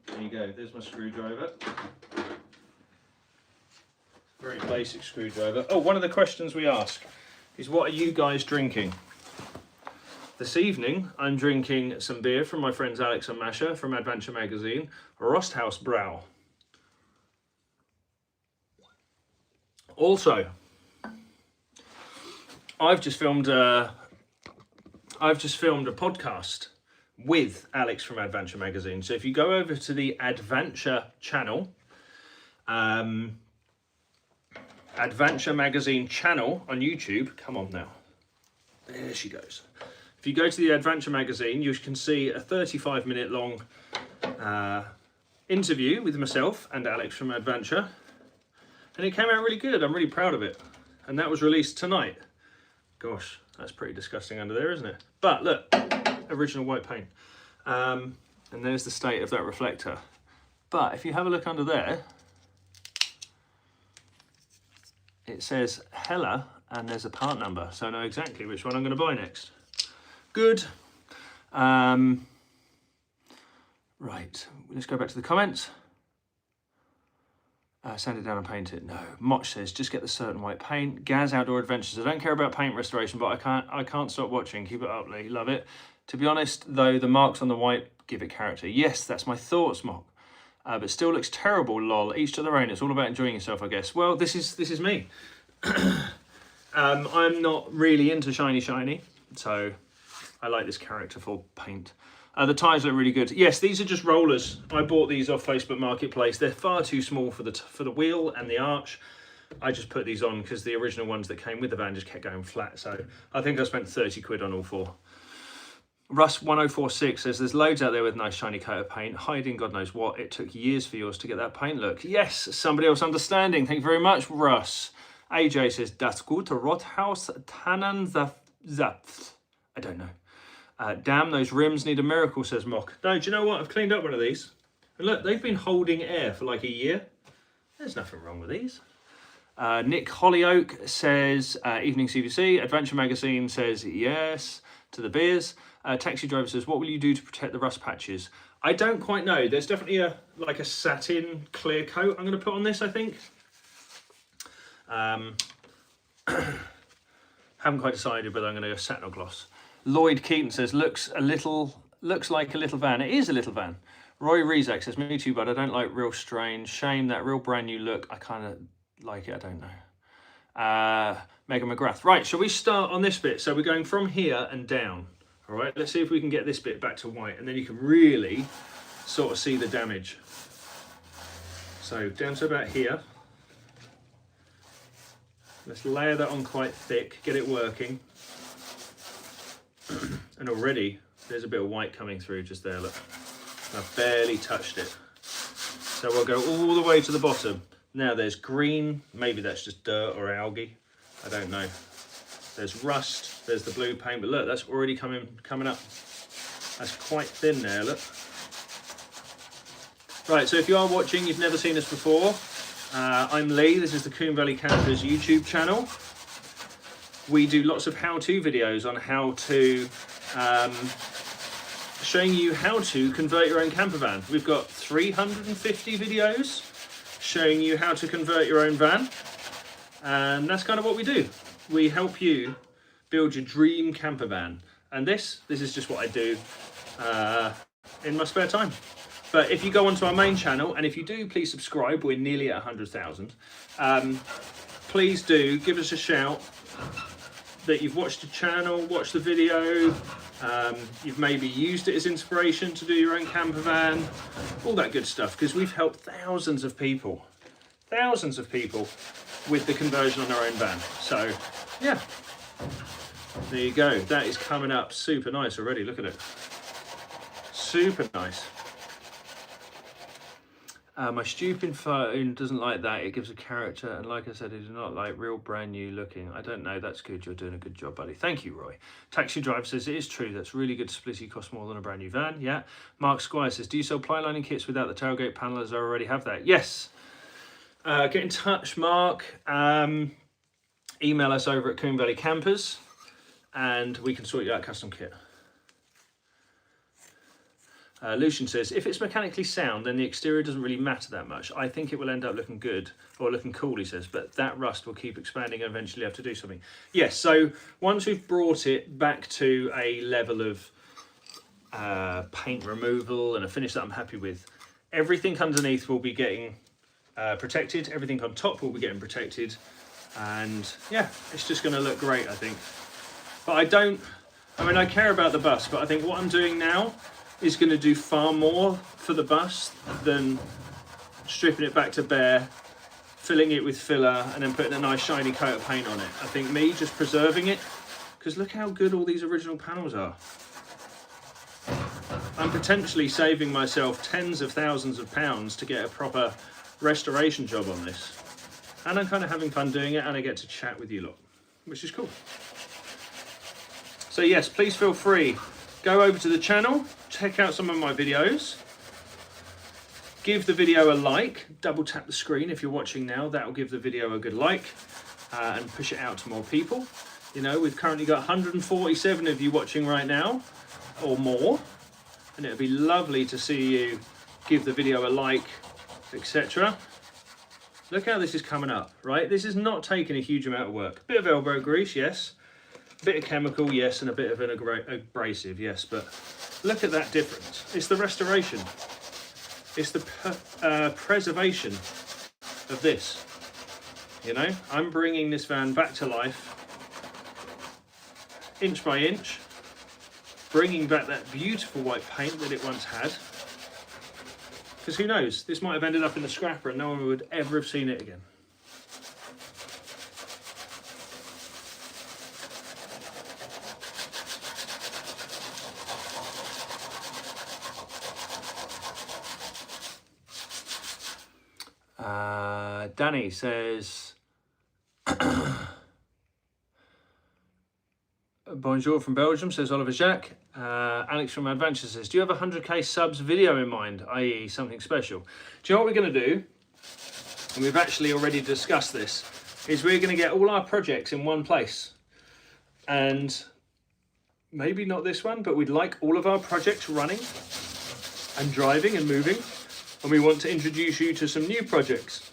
There you go, there's my screwdriver. Very basic screwdriver. Oh, one of the questions we ask is, what are you guys drinking? This evening, I'm drinking some beer from my friends Alex and Masha from Adventure Magazine, Rosthaus Brau. Also, I've just filmed a podcast with Alex from Adventure Magazine. So if you go over to the Adventure channel, Adventure Magazine channel on YouTube, come on now, there she goes. If you go to the Adventure Magazine, you can see a 35-minute long interview with myself and Alex from Adventure, and it came out really good. I'm really proud of it, and that was released tonight. Gosh, that's pretty disgusting under there, isn't it? But look, original white paint, and there's the state of that reflector. But if you have a look under there, it says Hella, and there's a part number, so I know exactly which one I'm going to buy next. Good. Right, let's go back to the comments. Sand it down and paint it. No. Moch says, just get the certain white paint. Gaz Outdoor Adventures. I don't care about paint restoration, but I can't stop watching. Keep it up, Leigh. Love it. To be honest, though, the marks on the white give it character. Yes, that's my thoughts, Moch. But still looks terrible, lol. Each to their own. It's all about enjoying yourself, I guess. Well, this is me. I'm not really into shiny, so I like this characterful paint. The tyres look really good. Yes, these are just rollers. I bought these off Facebook Marketplace. They're far too small for the wheel and the arch. I just put these on because the original ones that came with the van just kept going flat. So I think I spent 30 quid on all four. Russ 1046 says, there's loads out there with nice shiny coat of paint, hiding God knows what. It took years for yours to get that paint look. Yes, somebody else understanding. Thank you very much, Russ. AJ says, das gut Rothaus Tannen Zapf. I don't know. Damn, those rims need a miracle, says Mock. No, do you know what? I've cleaned up one of these. And look, they've been holding air for like a year. There's nothing wrong with these. Nick Hollyoak says, evening CVC. Adventure Magazine says, yes, to the beers. Taxi Driver says, what will you do to protect the rust patches? I don't quite know. There's definitely a satin clear coat I'm going to put on this, I think. Haven't quite decided whether I'm going to go satin or gloss. Lloyd Keaton says, looks like a little van. It is a little van. Roy Rezak says, me too, but I don't like real strange. Shame, that real brand new look. I kind of like it. I don't know. Megan McGrath. Right, shall we start on this bit? So we're going from here and down. All right, let's see if we can get this bit back to white, and then you can really sort of see the damage. So down to about here. Let's layer that on quite thick, get it working. And already there's a bit of white coming through just there, look. I've barely touched it. So we'll go all the way to the bottom. Now there's green, maybe that's just dirt or algae, I don't know. There's rust, there's the blue paint, but look, that's already coming up. That's quite thin there, look. Right, so if you are watching, you've never seen us before, I'm Leigh, this is the Coombe Valley Campers YouTube channel. We do lots of how-to videos on how to, showing you how to convert your own camper van. We've got 350 videos showing you how to convert your own van. And that's kind of what we do. We help you build your dream camper van. And this is just what I do in my spare time. But if you go onto our main channel, and if you do, please subscribe. We're nearly at 100,000. Please do give us a shout that you've watched the channel, watched the video, you've maybe used it as inspiration to do your own camper van, all that good stuff, because we've helped thousands of people with the conversion on their own van. So yeah, there you go. That is coming up super nice already. Look at it, super nice. My stupid phone doesn't like that. It gives a character, and like I said, it is not like real brand new looking. I don't know. That's good. You're doing a good job, buddy. Thank you, Roy. Taxi Driver says, it is true. That's really good. Splitty costs more than a brand new van. Yeah. Mark Squire says, do you sell ply lining kits without the tailgate panel, as I already have that? Yes. Get in touch, Mark. Email us over at Coombe Valley Campers, and we can sort you out a custom kit. Lucian says, if it's mechanically sound, then the exterior doesn't really matter that much. I think it will end up looking good, or looking cool, he says, but that rust will keep expanding and eventually have to do something. Yes, so once we've brought it back to a level of paint removal and a finish that I'm happy with, everything underneath will be getting protected, everything on top will be getting protected, And yeah, it's just going to look great, I think. But I care about the bus, but I think what I'm doing now is going to do far more for the bus than stripping it back to bare, filling it with filler, and then putting a nice shiny coat of paint on it. I think me just preserving it, because look how good all these original panels are. I'm potentially saving myself tens of thousands of pounds to get a proper restoration job on this. And I'm kind of having fun doing it, and I get to chat with you lot, which is cool. So yes, please feel free, go over to the channel, check out some of my videos, give the video a like, double tap the screen if you're watching now, that will give the video a good like, and push it out to more people. You know, we've currently got 147 of you watching right now, or more, and it would be lovely to see you give the video a like, etc. Look how this is coming up, right? This is not taking a huge amount of work. A bit of elbow grease, yes. A bit of chemical, yes, and a bit of an abrasive, yes, but look at that difference. It's the restoration. It's the preservation of this. You know, I'm bringing this van back to life, inch by inch, bringing back that beautiful white paint that it once had. Because who knows, this might have ended up in the scrapper and no one would ever have seen it again. Danny says, bonjour from Belgium, says Oliver Jacques. Alex from Adventure says, do you have a 100k subs video in mind, i.e. something special? Do you know what we're going to do? And we've actually already discussed this, is we're going to get all our projects in one place. And maybe not this one, but we'd like all of our projects running and driving and moving. And we want to introduce you to some new projects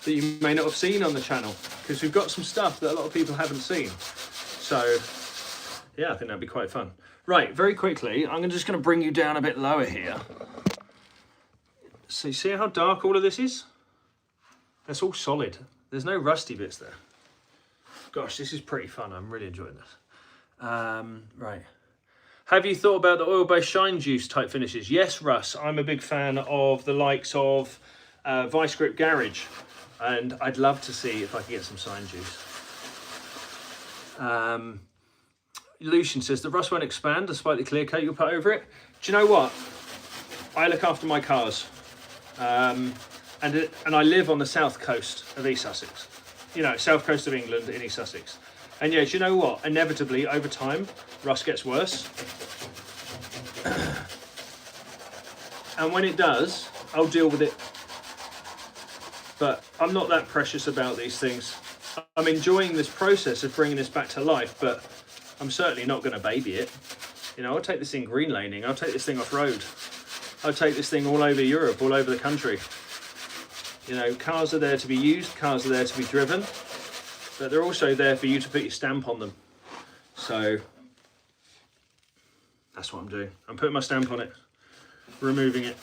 that you may not have seen on the channel, because we've got some stuff that a lot of people haven't seen. So yeah, I think that'd be quite fun. Right, very quickly, I'm just going to bring you down a bit lower here. So you see how dark all of this is? That's all solid. There's no rusty bits there. Gosh, this is pretty fun. I'm really enjoying this. Right. Have you thought about the oil-based shine juice type finishes? Yes, Russ. I'm a big fan of the likes of Vice Grip Garage. And I'd love to see if I can get some shine juice. Lucian says, the rust won't expand despite the clear coat you'll put over it. Do you know what? I look after my cars. And I live on the south coast of East Sussex. You know, south coast of England in East Sussex. And yeah, do you know what? Inevitably, over time, rust gets worse. And when it does, I'll deal with it. But I'm not that precious about these things. I'm enjoying this process of bringing this back to life, but I'm certainly not going to baby it. You know, I'll take this thing green laning. I'll take this thing off-road. I'll take this thing all over Europe, all over the country. You know, cars are there to be used, cars are there to be driven, but they're also there for you to put your stamp on them. So that's what I'm doing. I'm putting my stamp on it, removing it.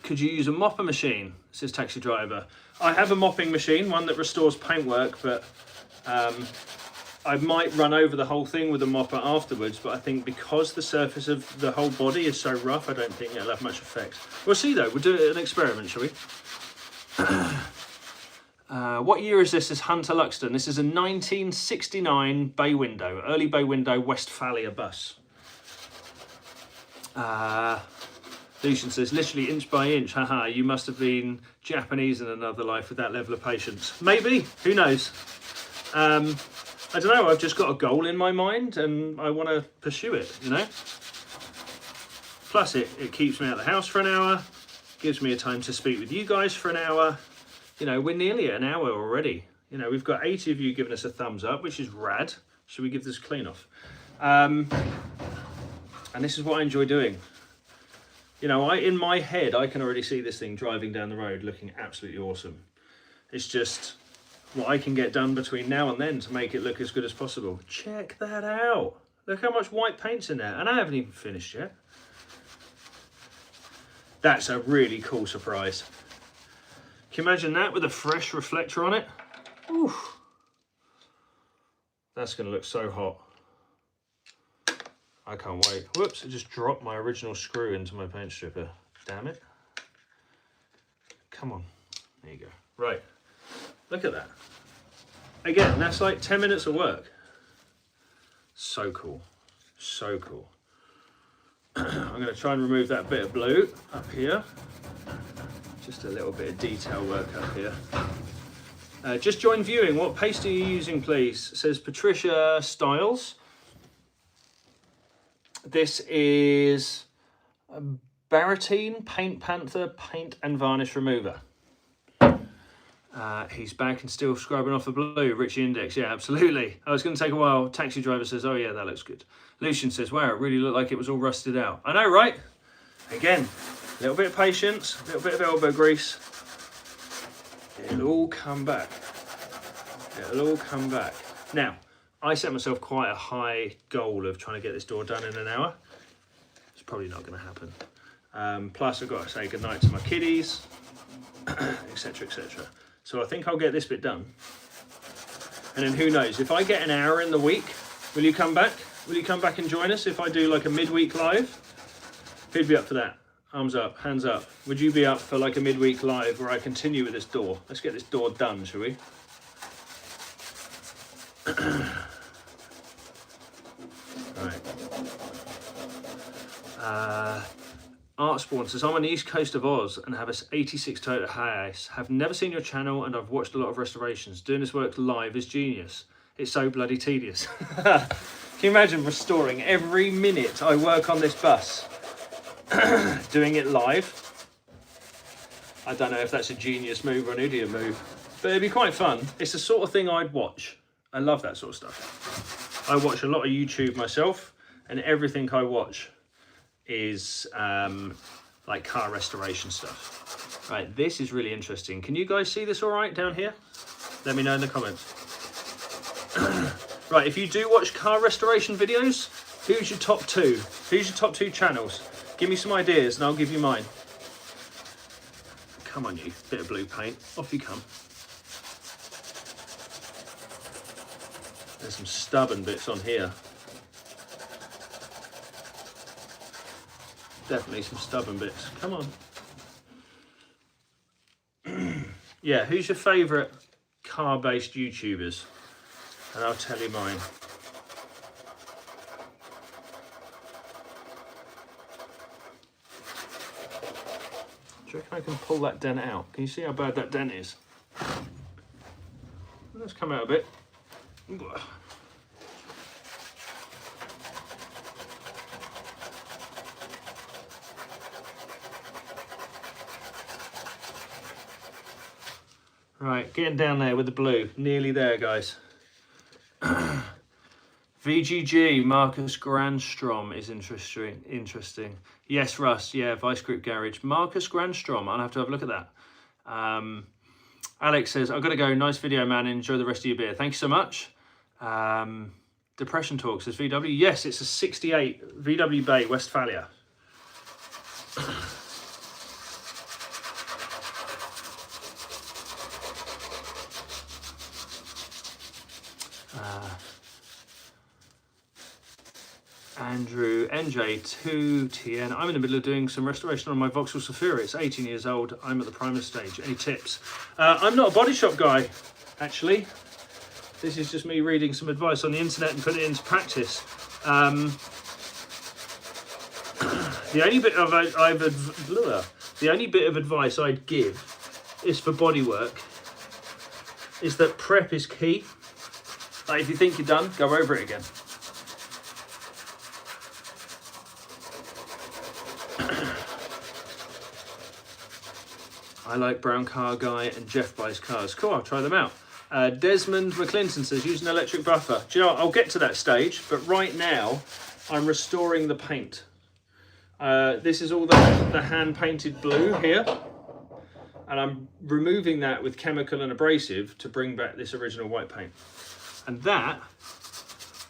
Could you use a mopper machine, says Taxi Driver. I have a mopping machine, one that restores paintwork, but I might run over the whole thing with a mopper afterwards, but I think because the surface of the whole body is so rough, I don't think it'll have much effect. We'll see though, we'll do an experiment, shall we? What year is this? This Hunter Luxton. This is a 1969 bay window, early bay window Westfalia bus. Lucian says, literally inch by inch, haha, you must have been Japanese in another life with that level of patience. Maybe, who knows? I don't know, I've just got a goal in my mind and I want to pursue it, you know? Plus it keeps me out of the house for an hour, gives me a time to speak with you guys for an hour. You know, we're nearly at an hour already. You know, we've got 80 of you giving us a thumbs up, which is rad. Should we give this a clean off? And this is what I enjoy doing. You know, in my head, I can already see this thing driving down the road looking absolutely awesome. It's just what I can get done between now and then to make it look as good as possible. Check that out. Look how much white paint's in there. And I haven't even finished yet. That's a really cool surprise. Can you imagine that with a fresh reflector on it? Ooh. That's going to look so hot. I can't wait. Whoops, I just dropped my original screw into my paint stripper. Damn it. Come on. There you go. Right. Look at that. Again, that's like 10 minutes of work. So cool. So cool. I'm going to try and remove that bit of blue up here. Just a little bit of detail work up here. Just join viewing. What paste are you using, please? It says Patricia Styles. This is Baratine Paint Panther Paint and Varnish Remover. He's back and still scrubbing off the blue. Richie Index, yeah, absolutely. Oh, it's going to take a while. Taxi driver says, oh yeah, that looks good. Lucian says, wow, it really looked like it was all rusted out. I know, right? Again, a little bit of patience, a little bit of elbow grease. It'll all come back. It'll all come back. Now, I set myself quite a high goal of trying to get this door done in an hour. It's probably not going to happen. Plus, I've got to say goodnight to my kiddies, etc., etc. So I think I'll get this bit done. And then who knows, if I get an hour in the week, will you come back? Will you come back and join us if I do like a midweek live? Who'd be up for that? Arms up, hands up. Would you be up for like a midweek live where I continue with this door? Let's get this door done, shall we? Right. Artspawn says, I'm on the east coast of Oz and have a 86 Toyota Hiace. Have never seen your channel and I've watched a lot of restorations. Doing this work live is genius. It's so bloody tedious. Can you imagine restoring every minute I work on this bus? Doing it live? I don't know if that's a genius move or an idiot move, but it'd be quite fun. It's the sort of thing I'd watch. I love that sort of stuff. I watch a lot of YouTube myself, and everything I watch is like car restoration stuff. Right, this is really interesting. Can you guys see this all right down here? Let me know in the comments. Right, if you do watch car restoration videos, who's your top two? Who's your top two channels? Give me some ideas and I'll give you mine. Come on you, bit of blue paint, off you come. There's some stubborn bits on here. Definitely some stubborn bits. Come on. Yeah, who's your favourite car-based YouTubers? And I'll tell you mine. Do you reckon I can pull that dent out? Can you see how bad that dent is? Let's come out a bit. Right, getting down there with the blue. Nearly there, guys. VGG, Marcus Grandstrom is interesting. Yes, Russ, yeah, Vice Grip Garage. Marcus Grandstrom, I'll have to have a look at that. Alex says, I've got to go. Nice video, man. Enjoy the rest of your beer. Thank you so much. Depression Talk says VW. Yes, it's a 68 VW Bay, Westfalia. Andrew, NJ2TN. I'm in the middle of doing some restoration on my Vauxhall Zafira. It's 18 years old. I'm at the primer stage. Any tips? I'm not a body shop guy, actually. This is just me reading some advice on the internet and putting it into practice. The only bit of advice I'd give is for bodywork is that prep is key. Like if you think you're done, go over it again. I like Brown Car Guy and Jeff buys cars. Cool, I'll try them out. Desmond McClinton says, use an electric buffer. Do you know what? I'll get to that stage, but right now I'm restoring the paint. This is all the hand-painted blue here, and I'm removing that with chemical and abrasive to bring back this original white paint. And that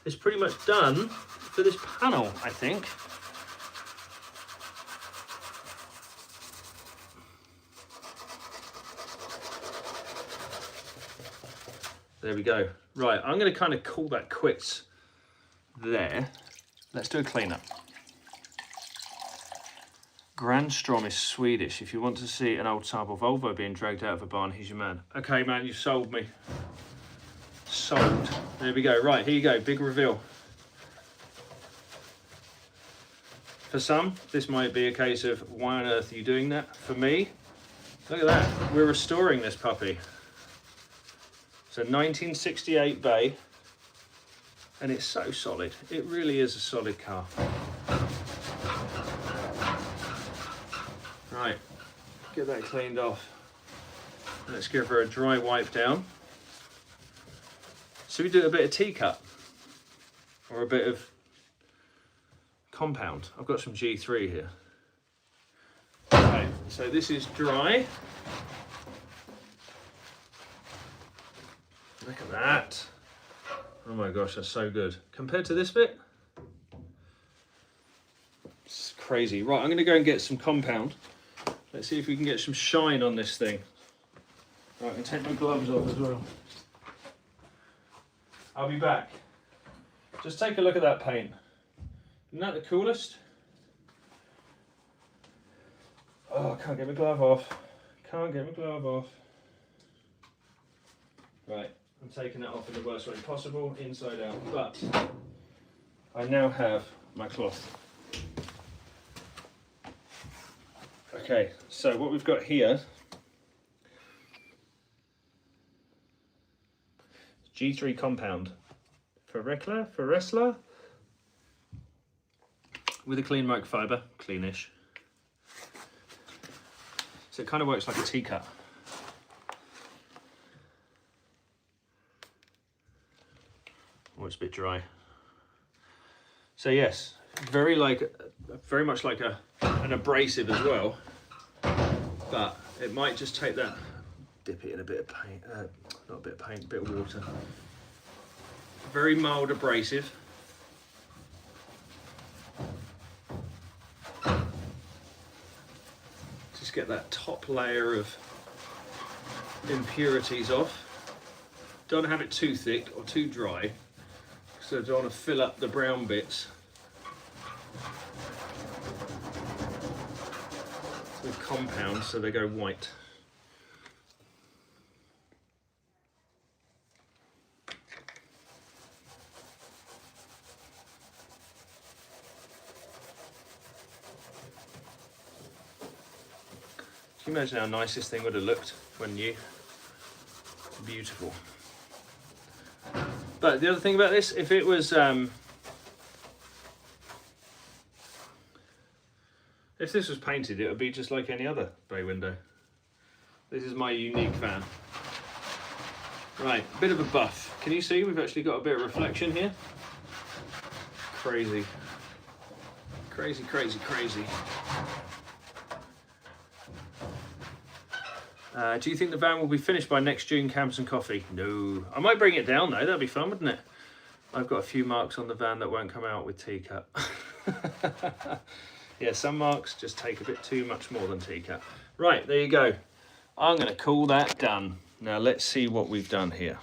is pretty much done for this panel, I think. There we go. Right, I'm going to kind of call that quits there. Let's do a cleanup. Grandstrom is Swedish. If you want to see an old sample Volvo being dragged out of a barn, he's your man. Okay, man, you've sold me. Sold. There we go. Right, here you go. Big reveal. For some, this might be a case of, why on earth are you doing that? For me, look at that. We're restoring this puppy. It's a 1968 Bay, and it's so solid. It really is a solid car. Right, get that cleaned off. Let's give her a dry wipe down. So we do a bit of T-cut or a bit of compound. I've got some G3 here. Okay, so this is dry. Look at that. Oh my gosh, that's so good. Compared to this bit, it's crazy. Right, I'm going to go and get some compound. Let's see if we can get some shine on this thing. Right, I can take my gloves off as well. I'll be back. Just take a look at that paint. Isn't that the coolest? Oh, I can't get my glove off. Can't get my glove off. Right, I'm taking it off in the worst way possible, inside out. But I now have my cloth. Okay, so what we've got here, G3 compound for wrestler, with a clean microfiber, cleanish. So it kind of works like a T-cut. Oh, it's a bit dry. So yes, very much like an abrasive as well, but it might just take that, dip it in a bit of paint, not a bit of paint, a bit of water. Very mild abrasive. Just get that top layer of impurities off. Don't have it too thick or too dry, so I don't want to fill up the brown bits with compound so they go white. Can you imagine how nice this thing would have looked when new? Beautiful. But the other thing about this, if it was, if this was painted, it would be just like any other bay window. This is my unique van. Right, bit of a buff. Can you see we've actually got a bit of reflection here? Crazy. Crazy, crazy, crazy. Do you think the van will be finished by next June, campus and coffee? No. I might bring it down though, that'd be fun, wouldn't it? I've got a few marks on the van that won't come out with T-cut. Yeah, some marks just take a bit too much more than T-cut. Right, there you go. I'm going to call that done. Now let's see what we've done here.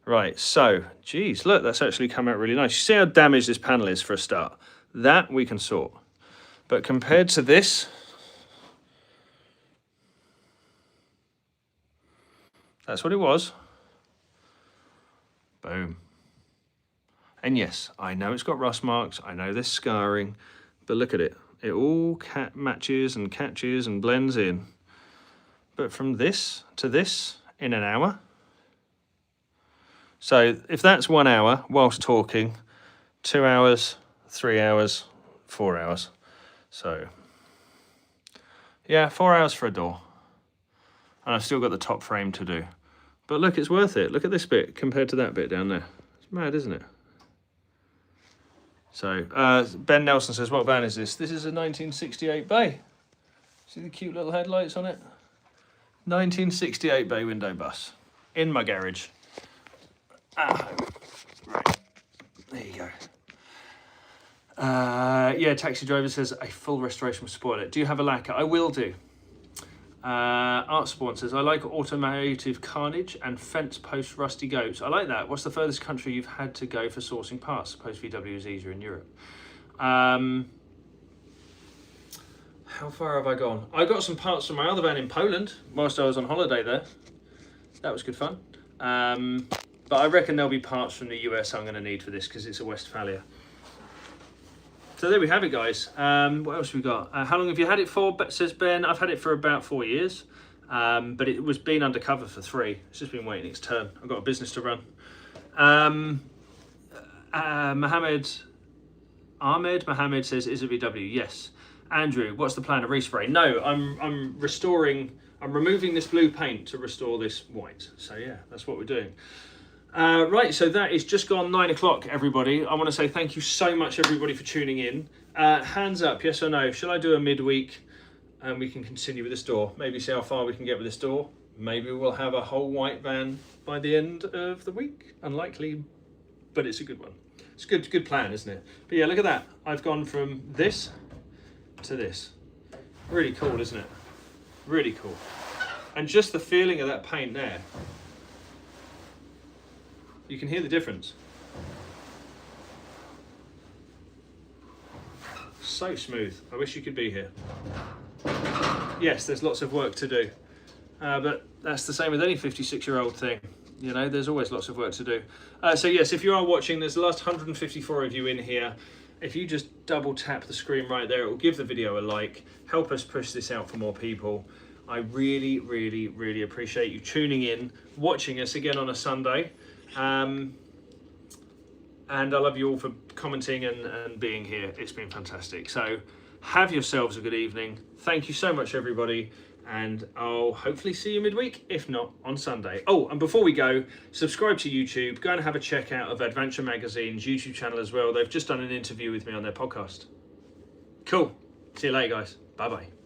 Right, so, geez, look, that's actually come out really nice. You see how damaged this panel is for a start? That we can sort. But compared to this, that's what it was. Boom. And yes, I know it's got rust marks. I know there's scarring. But look at it. It all matches and catches and blends in. But from this to this in an hour. So if that's 1 hour whilst talking, 2 hours, 3 hours, 4 hours. So yeah, 4 hours for a door. And I've still got the top frame to do. But look, it's worth it. Look at this bit compared to that bit down there. It's mad, isn't it? So, Ben Nelson says, what van is this? This is a 1968 Bay. See the cute little headlights on it? 1968 Bay window bus. In my garage. At home. Right. There you go. Yeah, taxi driver says, a full restoration will spoil it. Do you have a lacquer? I will do. Art Spawn says, I like automotive carnage and fence post rusty goats. I like that. What's the furthest country you've had to go for sourcing parts? Post VW is easier in Europe. How far have I gone? I got some parts from my other van in Poland whilst I was on holiday there. That was good fun. But I reckon there'll be parts from the US I'm going to need for this because it's a Westfalia. So there we have it, guys. What else have we got? How long have you had it for? Says Ben. I've had it for about 4 years, but it was been undercover for 3. It's just been waiting its turn. I've got a business to run. Mohammed says, is it VW? Yes. Andrew, what's the plan? A respray? No, I'm removing this blue paint to restore this white. So yeah, that's what we're doing. Right, so that is just gone 9 o'clock, everybody. I want to say thank you so much, everybody, for tuning in. Hands up, yes or no? Shall I do a midweek and we can continue with this door? Maybe see how far we can get with this door. Maybe we'll have a whole white van by the end of the week. Unlikely, but it's a good one. It's a good plan, isn't it? But yeah, look at that. I've gone from this to this. Really cool, isn't it? Really cool. And just the feeling of that paint there. You can hear the difference. So smooth. I wish you could be here. Yes, there's lots of work to do. But that's the same with any 56-year-old thing. You know, there's always lots of work to do. So yes, if you are watching, there's the last 154 of you in here. If you just double tap the screen right there, it will give the video a like. Help us push this out for more people. I really, really, really appreciate you tuning in, watching us again on a Sunday. And I love you all for commenting and being here. It's been fantastic. So have yourselves a good evening. Thank you so much, everybody. And I'll hopefully see you midweek, if not on Sunday. Oh, and before we go, subscribe to YouTube. Go and have a check out of Adventure Magazine's YouTube channel as well. They've just done an interview with me on their podcast. Cool. See you later, guys. Bye-bye.